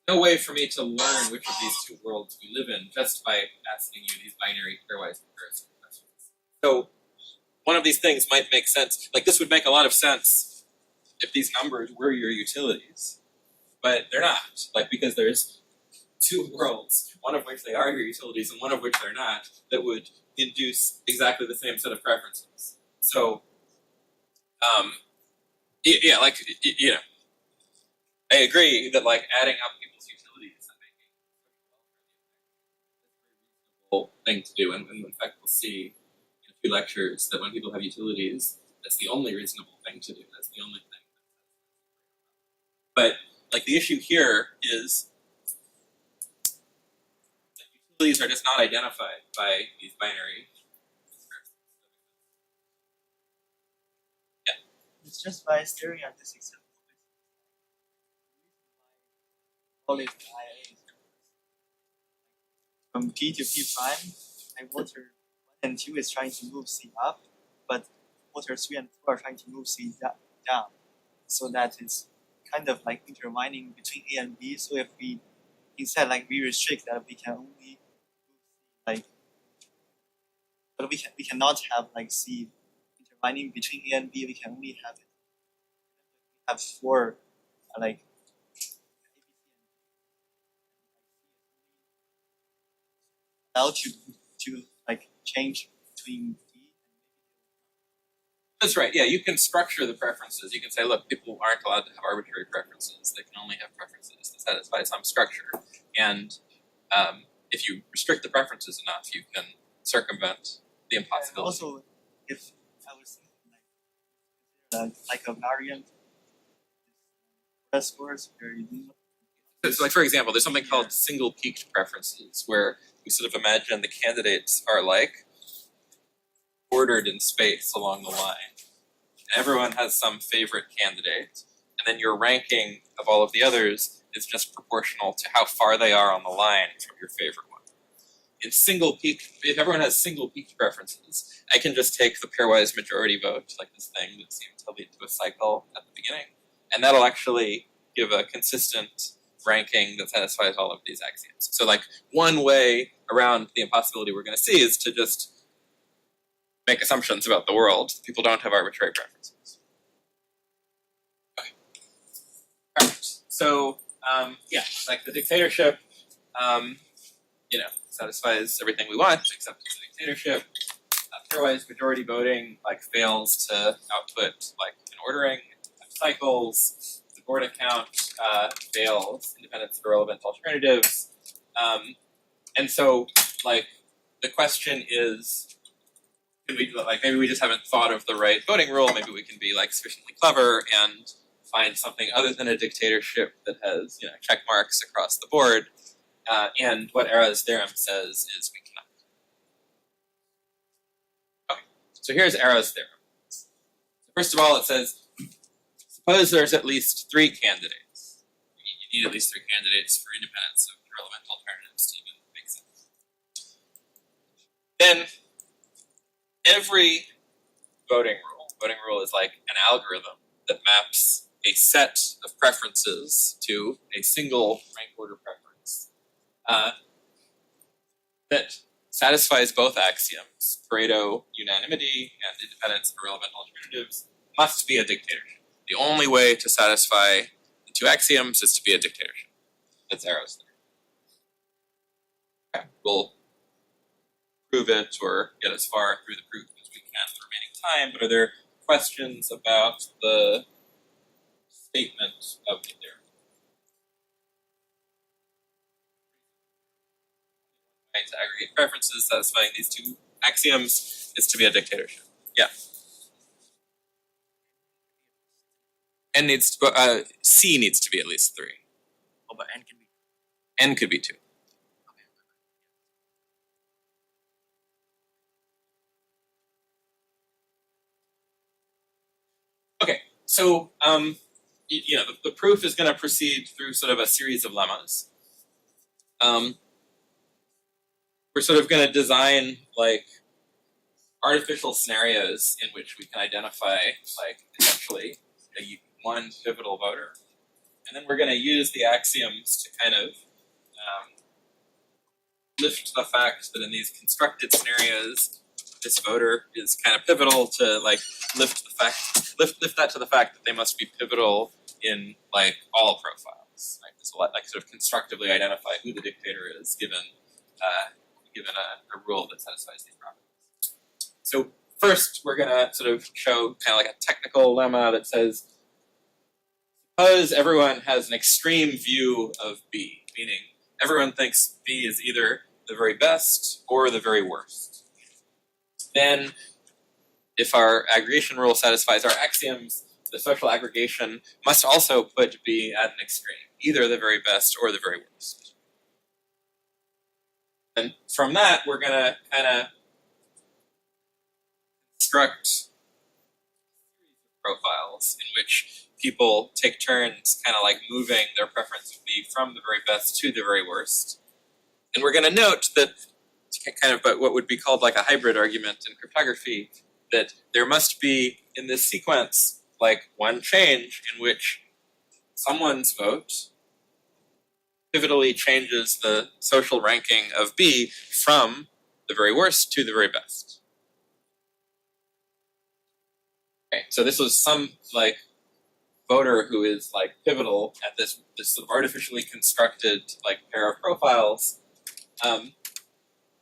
there's no way for me to learn which of these two worlds we live in just by asking you these binary pairwise comparison questions. So one of these things might make sense. Like this would make a lot of sense if these numbers were your utilities, but they're not. Like because there's two worlds, one of which they are your utilities and one of which they're not, that would induce exactly the same set of preferences. So, yeah, like you know, I agree that like adding up people's utilities and making a reasonable thing to do, and in fact we'll see in a few lectures that when people have utilities, that's the only reasonable thing to do. That's the only thing. But like the issue here is that utilities are just not identified by these binary. It's just by staring at this example. Call it IA. From P to P prime, like water 1 and 2 is trying to move C up, but water 3 and 4 are trying to move C down. So that it's kind of like intertwining between A and B. So if we instead like we restrict that we can only like, but we cannot have like C intertwining between A and B. We can only have it. Have 4 like allowed to like change between D. That's right. Yeah, you can structure the preferences. You can say, look, people aren't allowed to have arbitrary preferences. They can only have preferences that satisfy some structure. And if you restrict the preferences enough, you can circumvent the impossibility. Also, if I was thinking like a variant, scores where you do. So like for example, there's something called single peaked preferences, where we sort of imagine the candidates are like ordered in space along the line. And everyone has some favorite candidate, and then your ranking of all of the others is just proportional to how far they are on the line from your favorite one. In single peaked, if everyone has single peaked preferences, I can just take the pairwise majority vote, like this thing that seems to lead to a cycle at the beginning, and that'll actually give a consistent ranking that satisfies all of these axioms. So like one way around the impossibility we're going to see is to just make assumptions about the world. People don't have arbitrary preferences. Okay. All right. So yeah, like the dictatorship, satisfies everything we want except it's a dictatorship. Pairwise majority voting like fails to output like an ordering cycles. The board account fails independence of irrelevant alternatives. And so like the question is, can we like maybe we just haven't thought of the right voting rule, maybe we can be like sufficiently clever and find something other than a dictatorship that has check marks across the board. And what Era's theorem says is we cannot. Okay, so here's Era's theorem. First of all, it says, suppose there's at least 3 candidates. You need at least 3 candidates for independence of irrelevant alternatives to even make sense. Then, every voting rule is like an algorithm that maps a set of preferences to a single rank order preference that satisfies both axioms, Pareto unanimity and independence of irrelevant alternatives, must be a dictatorship. The only way to satisfy the 2 axioms is to be a dictatorship. That's Era's theorem. Okay, we'll prove it or get as far through the proof as we can in the remaining time, but are there questions about the statement of the theorem? To aggregate preferences satisfying these 2 axioms is to be a dictatorship. Yeah. N needs to C needs to be at least 3. Oh, but N can be. N could be 2. Okay, so the proof is going to proceed through sort of a series of lemmas. We're sort of going to design like artificial scenarios in which we can identify like potential essentially one pivotal voter. And then we're going to use the axioms to kind of lift the fact that in these constructed scenarios, this voter is kind of pivotal to like lift that to the fact that they must be pivotal in like all profiles. Right? This will like sort of constructively identify who the dictator is given a rule that satisfies these properties. So first, we're going to sort of show kind of like a technical lemma that says, suppose everyone has an extreme view of B, meaning everyone thinks B is either the very best or the very worst. Then, if our aggregation rule satisfies our axioms, the social aggregation must also put B at an extreme, either the very best or the very worst. And from that, we're going to kind of construct profiles in which people take turns kind of like moving their preference of B from the very best to the very worst. And we're going to note that kind of what would be called like a hybrid argument in cryptography, that there must be in this sequence like one change in which someone's vote pivotally changes the social ranking of B from the very worst to the very best. Okay, so this was some like voter who is like pivotal at this sort of artificially constructed like pair of profiles.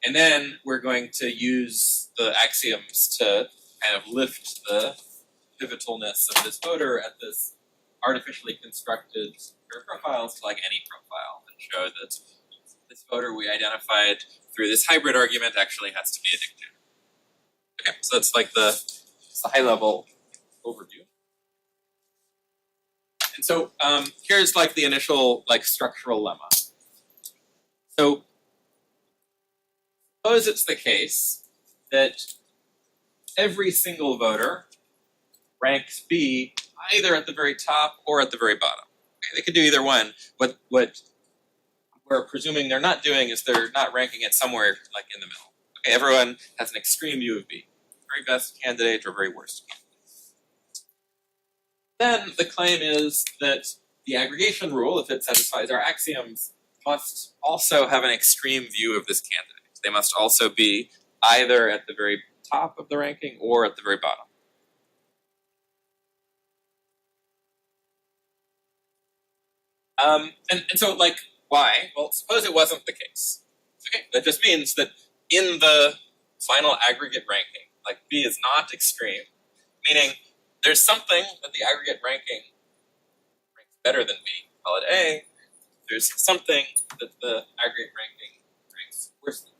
And then we're going to use the axioms to kind of lift the pivotalness of this voter at this artificially constructed pair of profiles to like any profile and show that this voter we identified through this hybrid argument actually has to be a dictator. Okay, so that's like the high level overview. And so here's like the initial like structural lemma. So suppose it's the case that every single voter ranks B either at the very top or at the very bottom. Okay, they could do either one. What we're presuming they're not doing is they're not ranking it somewhere like in the middle. Okay, everyone has an extreme view of B. Very best candidate or very worst candidate. Then the claim is that the aggregation rule, if it satisfies our axioms, must also have an extreme view of this candidate. They must also be either at the very top of the ranking or at the very bottom. And so, like, why? Well, suppose it wasn't the case. Okay, that just means that in the final aggregate ranking, like B is not extreme, meaning there's something that the aggregate ranking ranks better than B, call it A. There's something that the aggregate ranking ranks worse than B,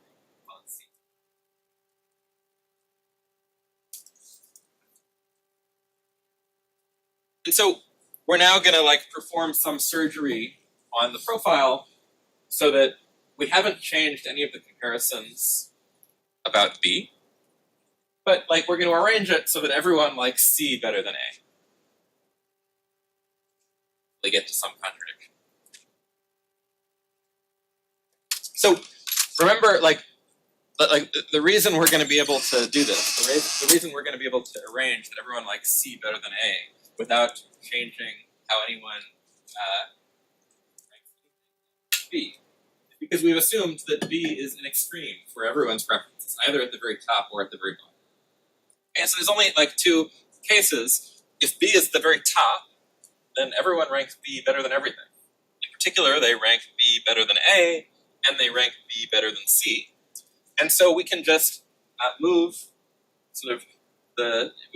call it C. And so we're now going to like perform some surgery on the profile so that we haven't changed any of the comparisons about B, but like we're going to arrange it so that everyone likes C better than A. We get to some contradiction. So remember, like the reason we're going to be able to do this, the reason we're going to be able to arrange that everyone likes C better than A without changing how anyone ranks B, is because we've assumed that B is an extreme for everyone's preferences, either at the very top or at the very bottom. And so there's only like two cases. If B is the very top, then everyone ranks B better than everything. In particular, they rank B better than A, and they rank B better than C. And so we can just move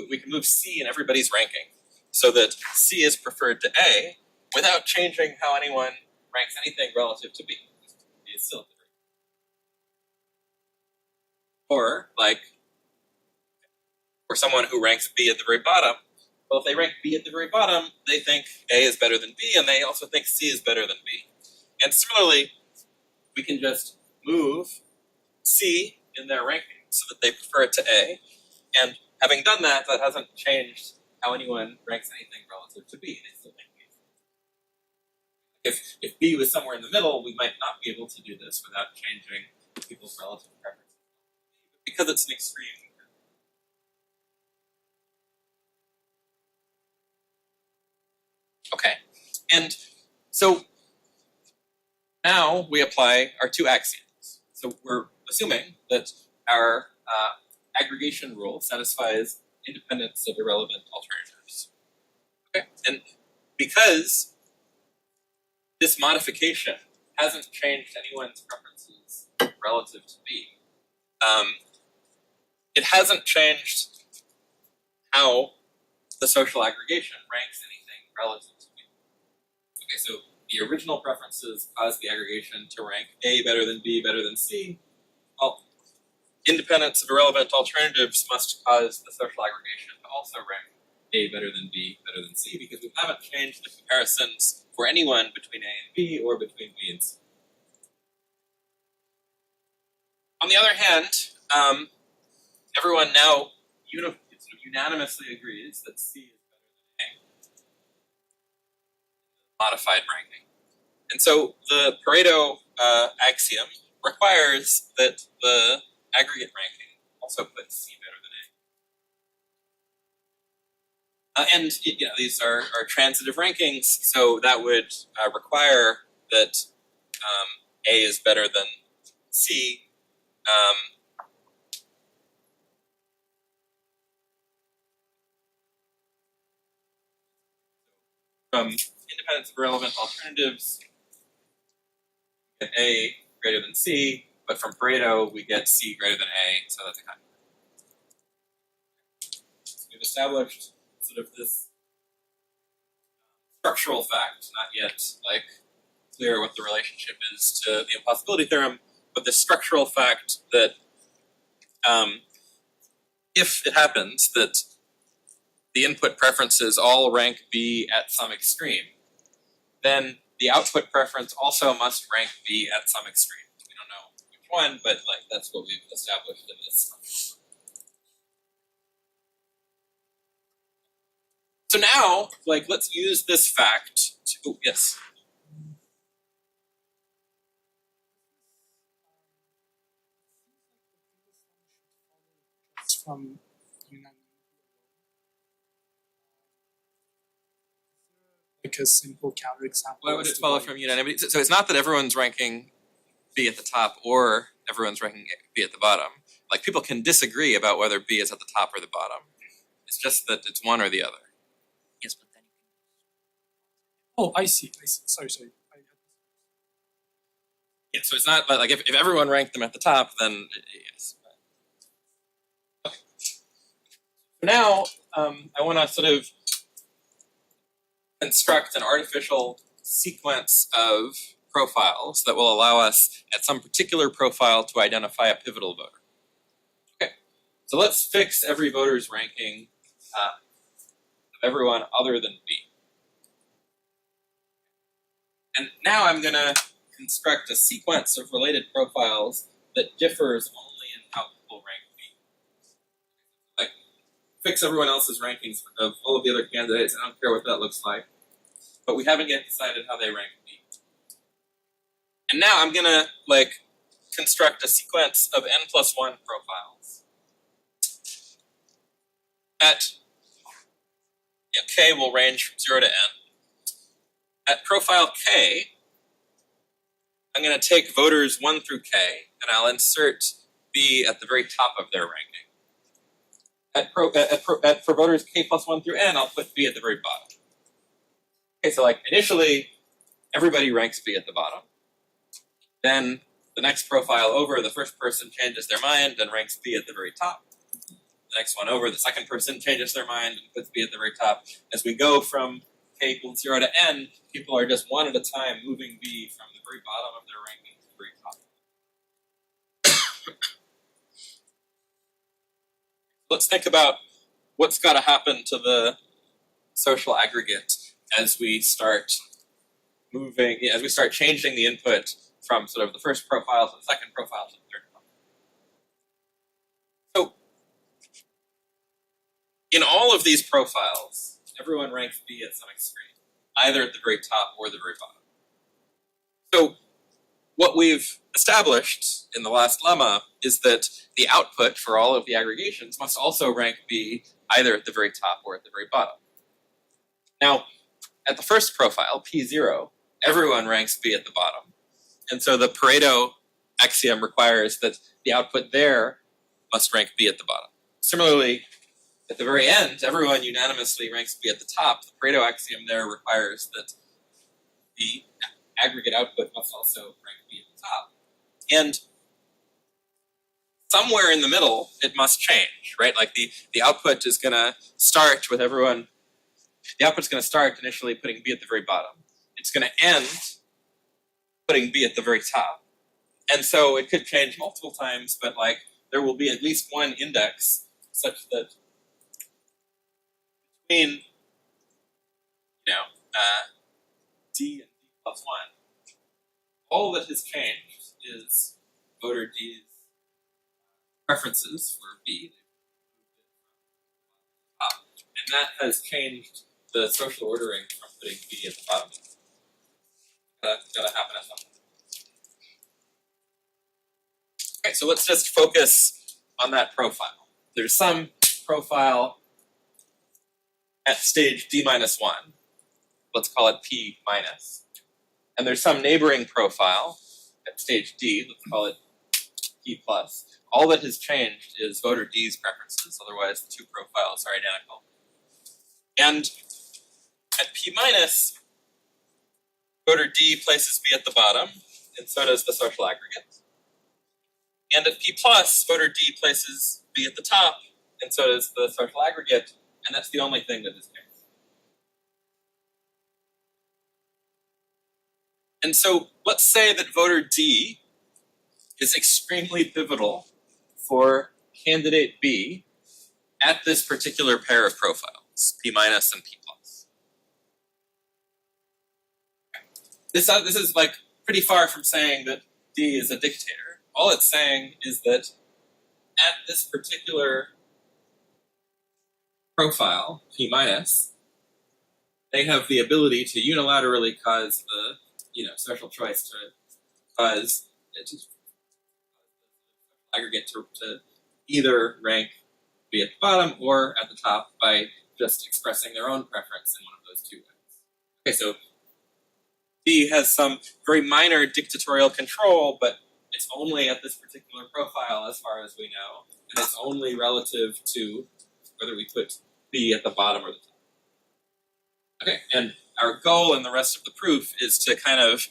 we can move C in everybody's ranking so that C is preferred to A without changing how anyone ranks anything relative to B. B is still at the very top. Or, like, for someone who ranks B at the very bottom, well, if they rank B at the very bottom, they think A is better than B, and they also think C is better than B. And similarly, we can just move C in their ranking so that they prefer it to A, and having done that, that hasn't changed how anyone ranks anything relative to B. They still think B is better. If B was somewhere in the middle, we might not be able to do this without changing people's relative preferences. Because it's an extreme. Okay, and so now we apply our two axioms. So we're assuming that our aggregation rule satisfies independence of irrelevant alternatives. Okay, and because this modification hasn't changed anyone's preferences relative to B, it hasn't changed how the social aggregation ranks anything relative to B. Okay, so the original preferences cause the aggregation to rank A better than B better than C. Well, independence of irrelevant alternatives must cause the social aggregation to also rank A better than B better than C, because we haven't changed the comparisons for anyone between A and B or between B and C. On the other hand, everyone now unanimously agrees that C is better than A. Modified ranking. And so the Pareto axiom requires that the aggregate ranking also puts C better than A. And these are transitive rankings, so that would require that A is better than C. From independence of relevant alternatives, we get A greater than C, but from Pareto we get C greater than A, so that's a kind. So we've established sort of this structural fact, not yet clear what the relationship is to the impossibility theorem, but this structural fact that if it happens that the input preferences all rank B at some extreme, then the output preference also must rank B at some extreme. We don't know which one, but that's what we've established in this. So now, let's use this fact to, yes? From unanimity, like a simple counterexample. Why would it follow from unanimity? So it's not that everyone's ranking B at the top or everyone's ranking B at the bottom. People can disagree about whether B is at the top or the bottom. It's just that it's one or the other. Yes, but then Oh, I see. Sorry. Yeah, so it's not if everyone ranked them at the top, then yes. Okay. So now I want to sort of construct an artificial sequence of profiles that will allow us at some particular profile to identify a pivotal voter. Okay, so let's fix every voter's ranking of everyone other than B. And now I'm going to construct a sequence of related profiles that differs only in how people rank B. Fix everyone else's rankings of all of the other candidates. I don't care what that looks like. But we haven't yet decided how they rank B. And now I'm going to construct a sequence of n+1 profiles. At K will range from 0 to n. At profile K, I'm going to take voters 1 through K, and I'll insert B at the very top of their ranking. For voters K plus 1 through n, I'll put B at the very bottom. Okay, so initially, everybody ranks B at the bottom. Then the next profile over, the first person changes their mind and ranks B at the very top. The next one over, the second person changes their mind and puts B at the very top. As we go from K equals 0 to n, people are just one at a time moving B from the very bottom of their ranking to the very top. Let's think about what's got to happen to the social aggregate as we start changing the input from sort of the first profile to the second profile to the third profile. So, in all of these profiles, everyone ranks B at some extreme, either at the very top or the very bottom. So, what we've established in the last lemma is that the output for all of the aggregations must also rank B either at the very top or at the very bottom. Now, at the first profile, P0, everyone ranks B at the bottom. And so the Pareto axiom requires that the output there must rank B at the bottom. Similarly, at the very end, everyone unanimously ranks B at the top. The Pareto axiom there requires that the aggregate output must also rank B at the top. And somewhere in the middle, it must change, right? Like the output is going to start with everyone. The output's going to start initially putting B at the very bottom. It's going to end putting B at the very top. And so it could change multiple times, but like there will be at least one index such that between, D and D plus 1, all that has changed is voter D's preferences for B. And that has changed the social ordering from putting B at the bottom. That's going to happen at some point. Okay, so let's just focus on that profile. There's some profile at stage D minus 1. Let's call it P minus. And there's some neighboring profile at stage D. Let's call it P plus. All that has changed is voter D's preferences. Otherwise, the two profiles are identical. And at P minus, voter D places B at the bottom, and so does the social aggregate. And at P plus, voter D places B at the top, and so does the social aggregate, and that's the only thing that has changed. And so let's say that voter D is extremely pivotal for candidate B at this particular pair of profiles, P minus and P plus. This is like pretty far from saying that D is a dictator. All it's saying is that at this particular profile, P minus, they have the ability to unilaterally cause the social choice to cause aggregate to either rank B at the bottom or at the top by just expressing their own preference in one of those two ways. Okay, so D has some very minor dictatorial control, but it's only at this particular profile as far as we know, and it's only relative to whether we put B at the bottom or the top. Okay, and our goal in the rest of the proof is to kind of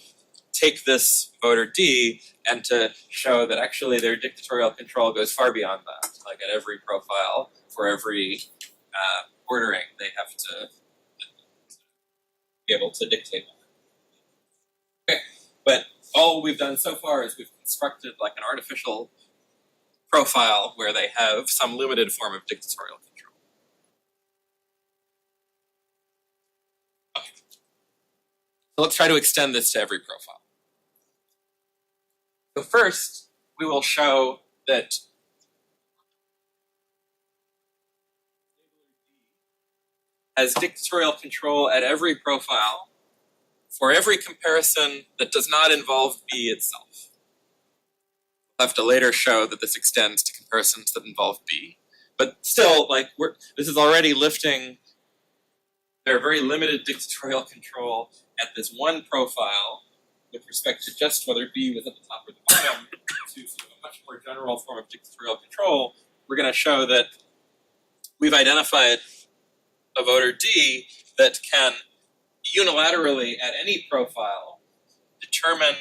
take this voter D and to show that actually their dictatorial control goes far beyond that. Like at every profile, for every ordering, they have to be able to dictate that. Okay, but all we've done so far is we've constructed like an artificial profile where they have some limited form of dictatorial control. Okay. So let's try to extend this to every profile. So first, we will show that has dictatorial control at every profile for every comparison that does not involve B itself. We'll have to later show that this extends to comparisons that involve B. But still, like this is already lifting their very limited dictatorial control at this one profile with respect to just whether B was at the top or the bottom to sort of a much more general form of dictatorial control. We're going to show that we've identified a voter D that can unilaterally at any profile determine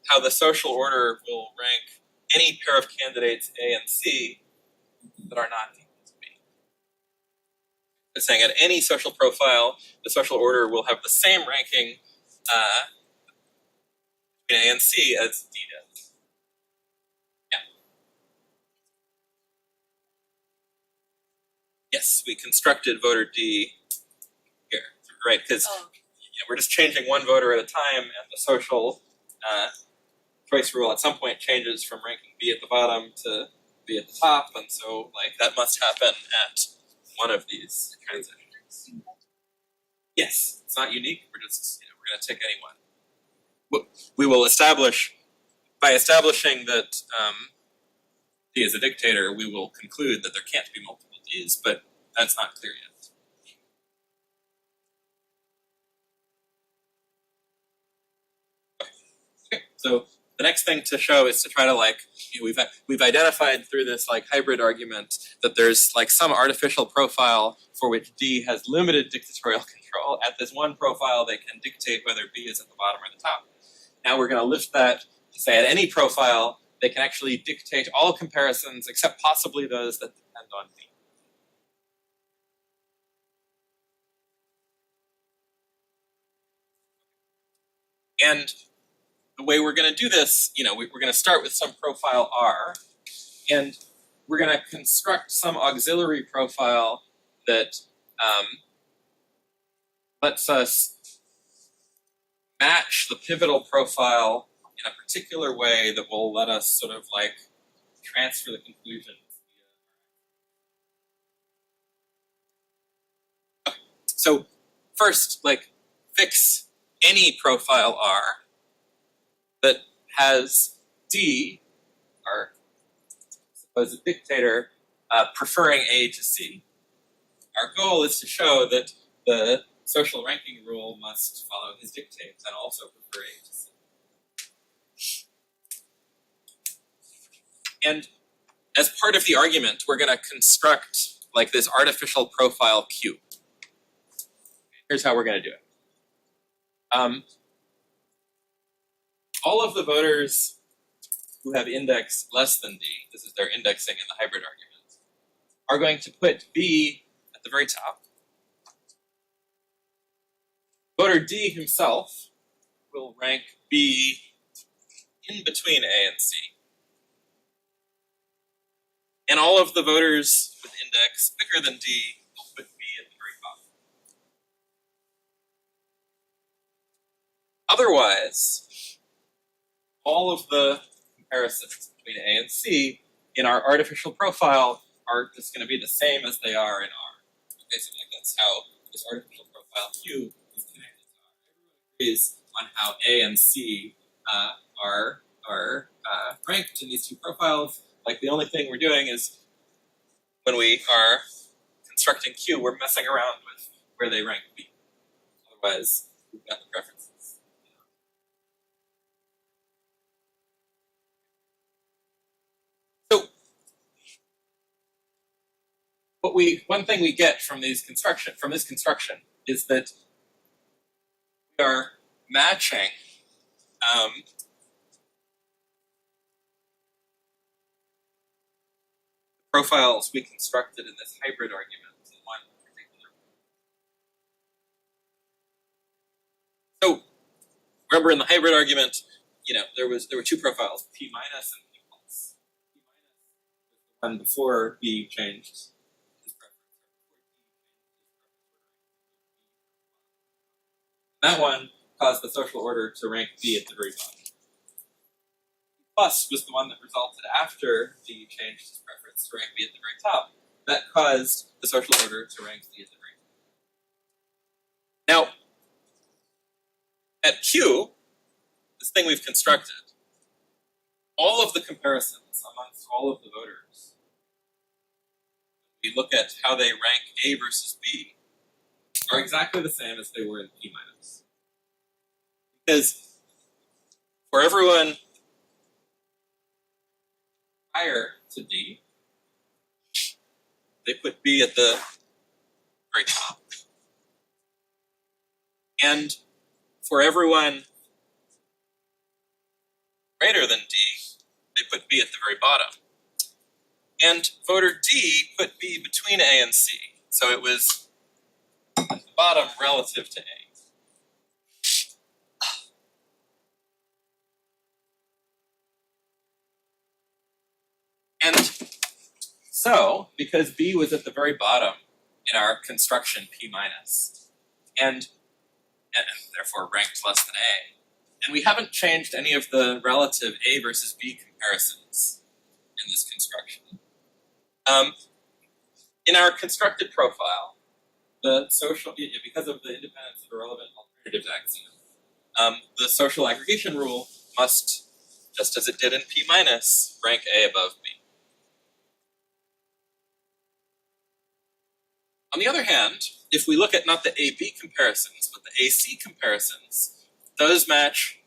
how the social order will rank any pair of candidates A and C that are not equal to B. It's saying at any social profile, the social order will have the same ranking between A and C as D does. Yeah. Yes, we constructed voter D here, right? Because we're just changing one voter at a time, and the social choice rule at some point changes from ranking B at the bottom to B at the top, and so like that must happen at one of these transitions. Yes, it's not unique. We're just we're going to take any one. We will establish by establishing that D is a dictator. We will conclude that there can't be multiple Ds, but that's not clear yet. So the next thing to show is to try to we've identified through this hybrid argument that there's some artificial profile for which D has limited dictatorial control. At this one profile, they can dictate whether B is at the bottom or the top. Now we're going to lift that to say at any profile, they can actually dictate all comparisons except possibly those that depend on B. And the way we're going to do this, we're going to start with some profile R, and we're going to construct some auxiliary profile that lets us match the pivotal profile in a particular way that will let us sort of transfer the conclusions. Okay. So first, fix any profile R that has D, our supposed dictator, preferring A to C. Our goal is to show that the social ranking rule must follow his dictates and also prefer A to C. And as part of the argument, we're going to construct this artificial profile Q. Here's how we're going to do it. All of the voters who have index less than D, this is their indexing in the hybrid argument, are going to put B at the very top. Voter D himself will rank B in between A and C. And all of the voters with index bigger than D will put B at the very bottom. Otherwise, all of the comparisons between A and C in our artificial profile are just going to be the same as they are in R. Basically, that's how this artificial profile Q is connected to R. Everyone agrees on how A and C are ranked in these two profiles. The only thing we're doing is when we are constructing Q, we're messing around with where they rank B. Otherwise, we've got the preferences. So, one thing we get from this construction is that we are matching profiles we constructed in this hybrid argument in one particular way. So remember in the hybrid argument, there were two profiles, P minus and P plus. P minus was the one before B changed his preference. That one caused the social order to rank B at the very bottom. Plus was the one that resulted after B changed his preference to rank B at the very top. That caused the social order to rank B at the very top. Now, at Q, this thing we've constructed, all of the comparisons amongst all of the voters, we look at how they rank A versus B, are exactly the same as they were in P minus. Because for everyone prior to D, they put B at the very top. And for everyone greater than D, they put B at the very bottom. And voter D put B between A and C. So it was at the bottom relative to A. And so, because B was at the very bottom in our construction P minus, and therefore ranked less than A, and we haven't changed any of the relative A versus B comparisons in this construction. In our constructed profile, the social, because of the independence of the relevant alternatives axiom, the social aggregation rule must, just as it did in P minus, rank A above B. On the other hand, if we look at not the A-B comparisons, but the A-C comparisons, those match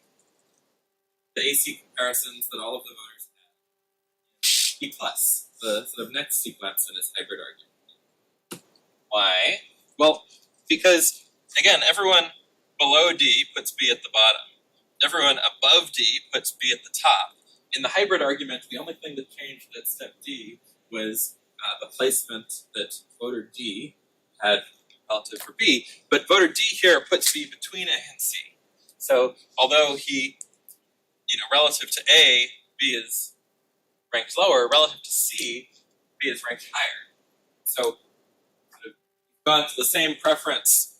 the AC comparisons that all of the voters had. B plus, the sort of next sequence in this hybrid argument. Why? Well, because again, everyone below D puts B at the bottom. Everyone above D puts B at the top. In the hybrid argument, the only thing that changed at step D was the placement that voter D had relative for B. But voter D here puts B between A and C. So although he, relative to A, B is ranked lower, relative to C, B is ranked higher. So you've got the same preference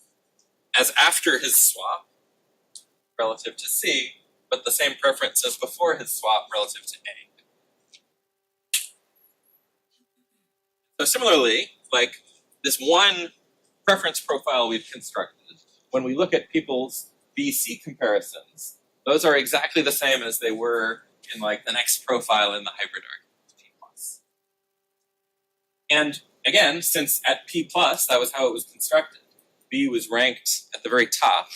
as after his swap relative to C, but the same preference as before his swap relative to A. So similarly, like this one preference profile we've constructed, when we look at people's BC comparisons, those are exactly the same as they were in like the next profile in the hybrid argument, P+. And again, since at P+, that was how it was constructed, B was ranked at the very top.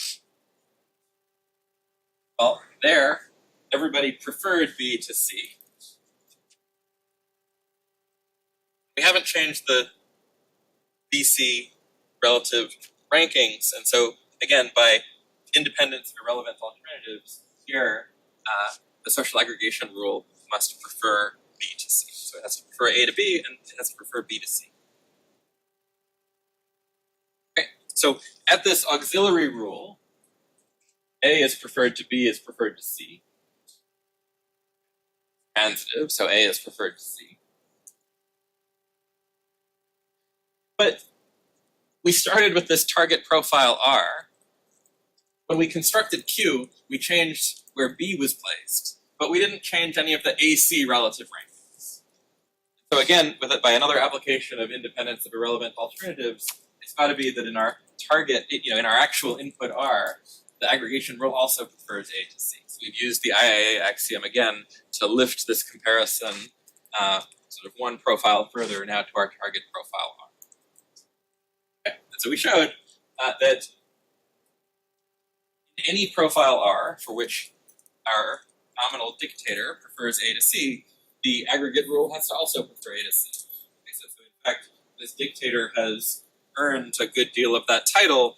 Well, there, everybody preferred B to C. We haven't changed the BC relative rankings, and so again, by independence of irrelevant alternatives, here the social aggregation rule must prefer B to C. So it has to prefer A to B, and it has to prefer B to C. Okay, so at this auxiliary rule, A is preferred to B is preferred to C. Transitive, so A is preferred to C. But we started with this target profile R. When we constructed Q, we changed where B was placed, but we didn't change any of the AC relative rankings. So again, by another application of independence of irrelevant alternatives, it's got to be that in our target, in our actual input R, the aggregation rule also prefers A to C. So we've used the IIA axiom again to lift this comparison sort of one profile further now to our target profile R. Okay. And so we showed that in any profile R for which our nominal dictator prefers A to C, the aggregate rule has to also prefer A to C. Okay, so in fact, this dictator has earned a good deal of that title.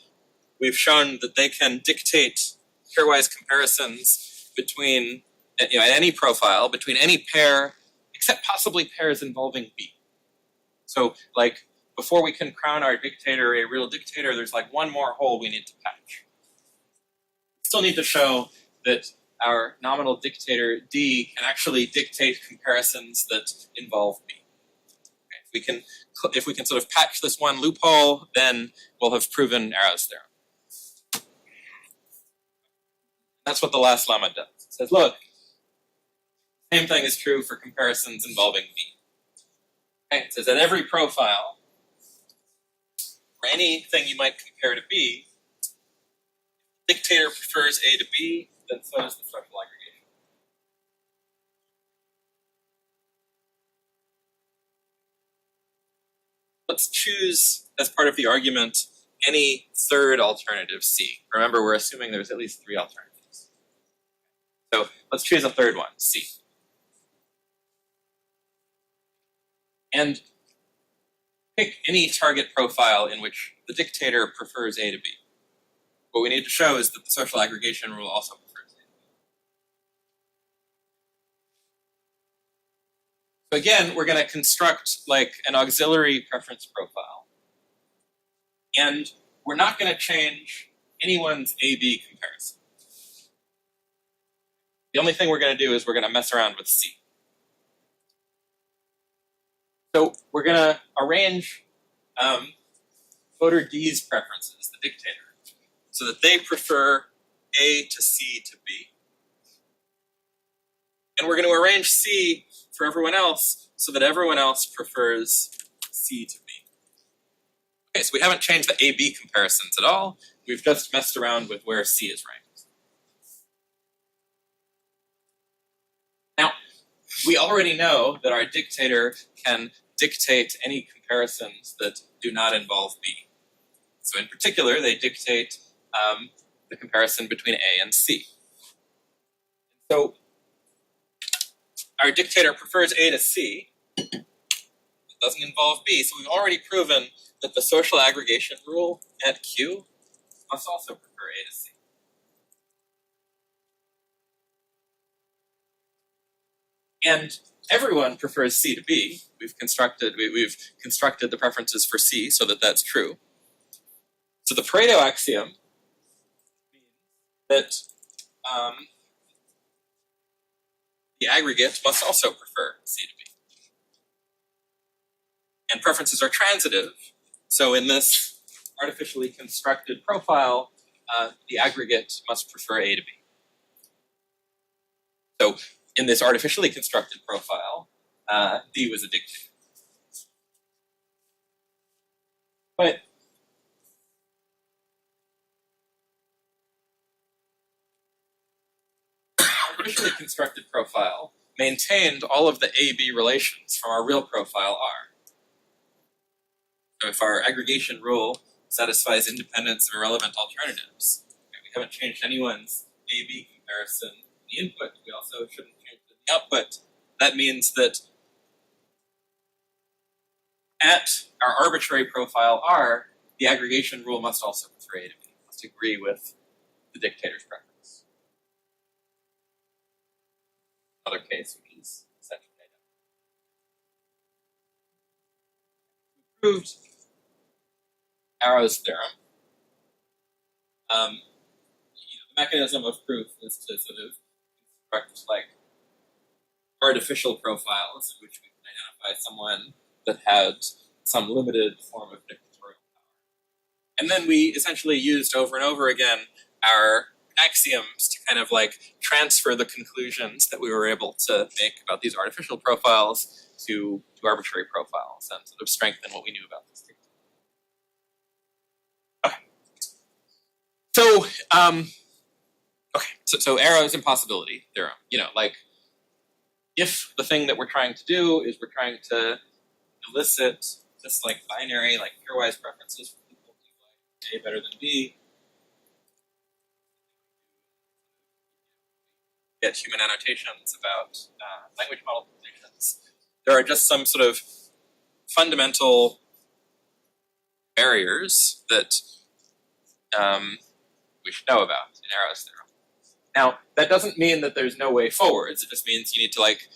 We've shown that they can dictate pairwise comparisons between, at any profile, between any pair, except possibly pairs involving B. So, like, before we can crown our dictator a real dictator, there's like one more hole we need to patch. We still need to show that our nominal dictator D can actually dictate comparisons that involve B. Okay, if we can sort of patch this one loophole, then we'll have proven Arrow's theorem. That's what the last lemma does. It says, look, same thing is true for comparisons involving B. Okay, it says that every profile, for anything you might compare to B, dictator prefers A to B, then so does the social aggregation. Let's choose, as part of the argument, any third alternative C. Remember, we're assuming there's at least 3 alternatives. So let's choose a third one, C. And pick any target profile in which the dictator prefers A to B. What we need to show is that the social aggregation rule also prefers A to B. So again, we're going to construct like an auxiliary preference profile. And we're not going to change anyone's A-B comparison. The only thing we're going to do is we're going to mess around with C. So we're going to arrange voter D's preferences, the dictator, so that they prefer A to C to B. And we're going to arrange C for everyone else so that everyone else prefers C to B. Okay, so we haven't changed the A-B comparisons at all. We've just messed around with where C is ranked. Now, we already know that our dictator can dictate any comparisons that do not involve B. So in particular, they dictate the comparison between A and C. So our dictator prefers A to C. It doesn't involve B, so we've already proven that the social aggregation rule at Q must also prefer A to C. And everyone prefers C to B. We've constructed the preferences for C so that that's true. So the Pareto axiom means that the aggregate must also prefer C to B. And preferences are transitive, so in this artificially constructed profile, the aggregate must prefer A to B. So in this artificially constructed profile, D was a dictator. But artificially constructed profile maintained all of the A-B relations from our real profile R. So if our aggregation rule satisfies independence of irrelevant alternatives, we haven't changed anyone's A-B comparison in the input, we also shouldn't change it in the output. That means that at our arbitrary profile R, the aggregation rule must also prefer A to B, must agree with the dictator's preference. Another case, which is essential data. We proved Arrow's theorem. The mechanism of proof is to sort of construct like artificial profiles in which we can identify someone that had some limited form of dictatorial power. And then we essentially used over and over again our axioms to kind of like transfer the conclusions that we were able to make about these artificial profiles to arbitrary profiles and sort of strengthen what we knew about this dictator. So Arrow's impossibility theorem. Like if the thing that we're trying to do is we're trying to elicit just like binary, like pairwise preferences for people who like A better than B, get human annotations about language model completions. There are just some sort of fundamental barriers that we should know about in Arrow's theorem. Now, that doesn't mean that there's no way forwards. It just means you need to like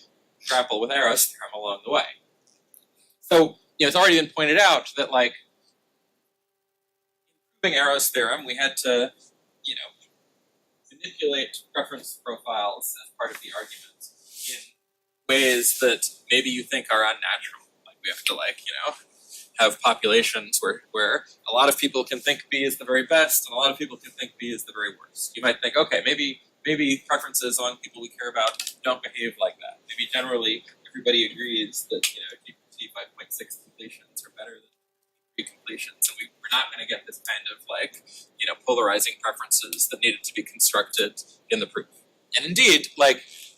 grapple with Arrow's theorem along the way. So, it's already been pointed out that like in proving Arrow's theorem, we had to, manipulate preference profiles as part of the argument in ways that maybe you think are unnatural. Like we have to have populations where a lot of people can think B is the very best and a lot of people can think B is the very worst. You might think, okay, maybe preferences among people we care about don't behave like that. Maybe generally everybody agrees that GPT 5.6 completions are better than 3 completions, and we're not going to get this kind of polarizing preferences that needed to be constructed in the proof. And indeed,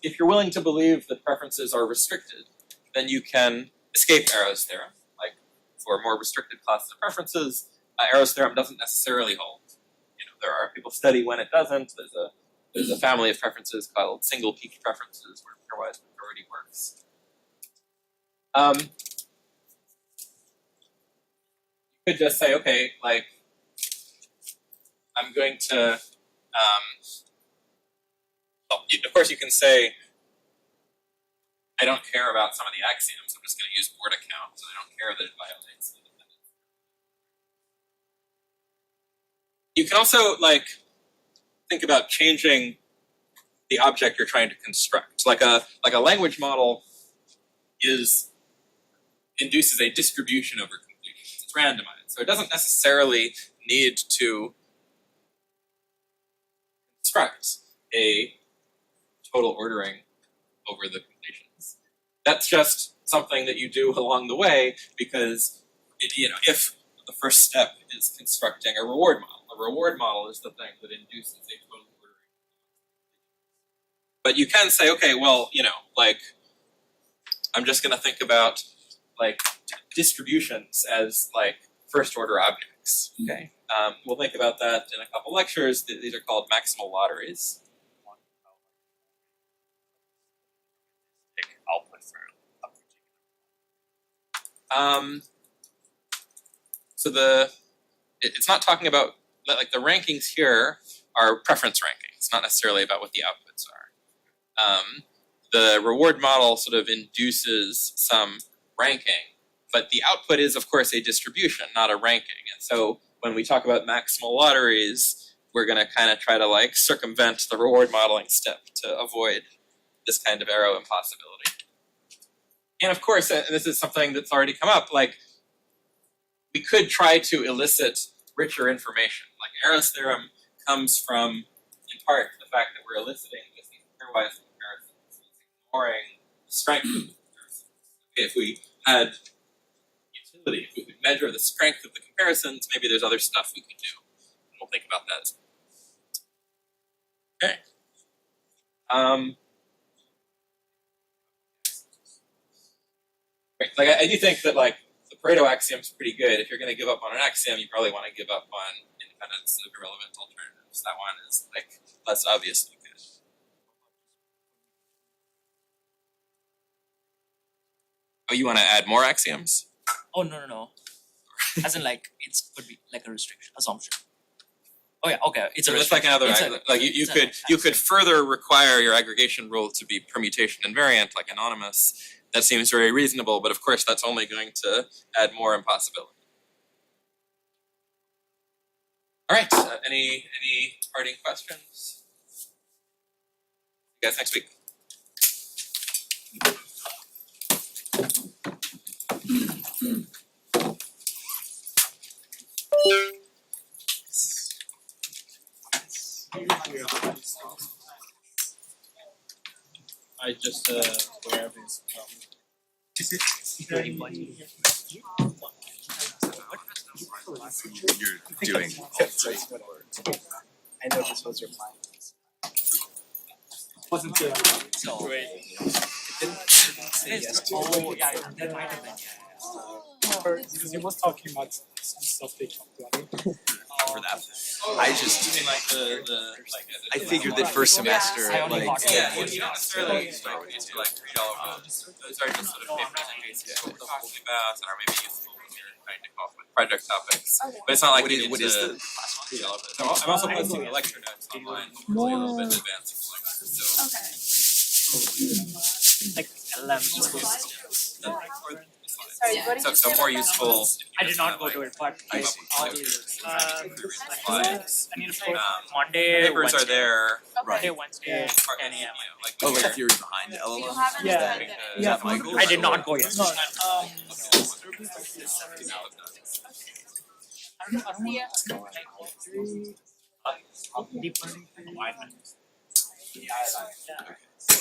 if you're willing to believe that preferences are restricted, then you can escape Arrow's theorem. For more restricted classes of preferences, Arrow's theorem doesn't necessarily hold. There are people study when it doesn't. There's a family of preferences called single-peaked preferences where pairwise majority works. You could just say, okay, I'm going to. Of course, you can say, I don't care about some of the axioms. I'm just going to use board account, so I don't care that it violates independence. You can also think about changing the object you're trying to construct. Like a language model induces a distribution over completions. It's randomized, so it doesn't necessarily need to construct a total ordering over the completions. That's just something that you do along the way because, if the first step is constructing a reward model is the thing that induces a total ordering. But you can say, okay, well, I'm just going to think about distributions as first order objects. Okay, we'll think about that in a couple lectures. These are called maximal lotteries. output for a particular. So it's not talking about like the rankings here are preference rankings, not necessarily about what the outputs are. The reward model sort of induces some ranking, but the output is of course a distribution, not a ranking. And so when we talk about maximal lotteries, we're going to kind of try to like circumvent the reward modeling step to avoid this kind of arrow impossibility. And of course, and this is something that's already come up, like we could try to elicit richer information. Like Arrow's theorem comes from, in part, the fact that we're eliciting just these pairwise comparisons. It's ignoring the strength of the comparisons. Okay, if we had utility, if we could measure the strength of the comparisons, maybe there's other stuff we could do. And we'll think about that. Okay. Right. Like I do think that like the Pareto axiom is pretty good. If you're going to give up on an axiom, you probably want to give up on independence of irrelevant alternatives. That one is like less obviously good. Oh, you want to add more axioms? Oh no. As in like it's could be like a restriction assumption. Oh yeah, okay. It's a So that's like another restriction. like you could further require your aggregation rule to be permutation invariant, like anonymous. That seems very reasonable, but of course that's only going to add more impossibility. All right. Any parting questions? See you guys next week. I just grab his You're doing I know this was your plan. wasn't So great. oh yeah, that might have been Because he was talking about some stuff they talked about. for that. I just You mean like the like I figured that first semester like yeah, you don't necessarily need to like read all of those. Those are just sort of papers and cases what we're talking about and are maybe useful when you're trying to come up with project topics. But it's not like you need what to is the read all of it. So I'm also posting the lecture notes online, usually a little bit in advance of the lecture. So Like LM. so more useful. I did not go to it, but I see. I Slides. need to put Um, Monday, Papers Wednesday. are there. Monday, Wednesday, 10 a.m. oh like theory behind LLM? Yeah. Is that Michael's? I did not go yet.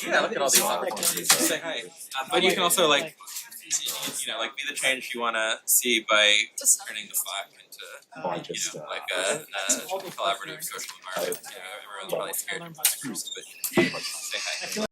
Yeah, look at all these opportunities. Say hi. But you can also like, like be the change you want to see by turning the Slack into, like a collaborative social environment. Everyone's probably scared. But say hi.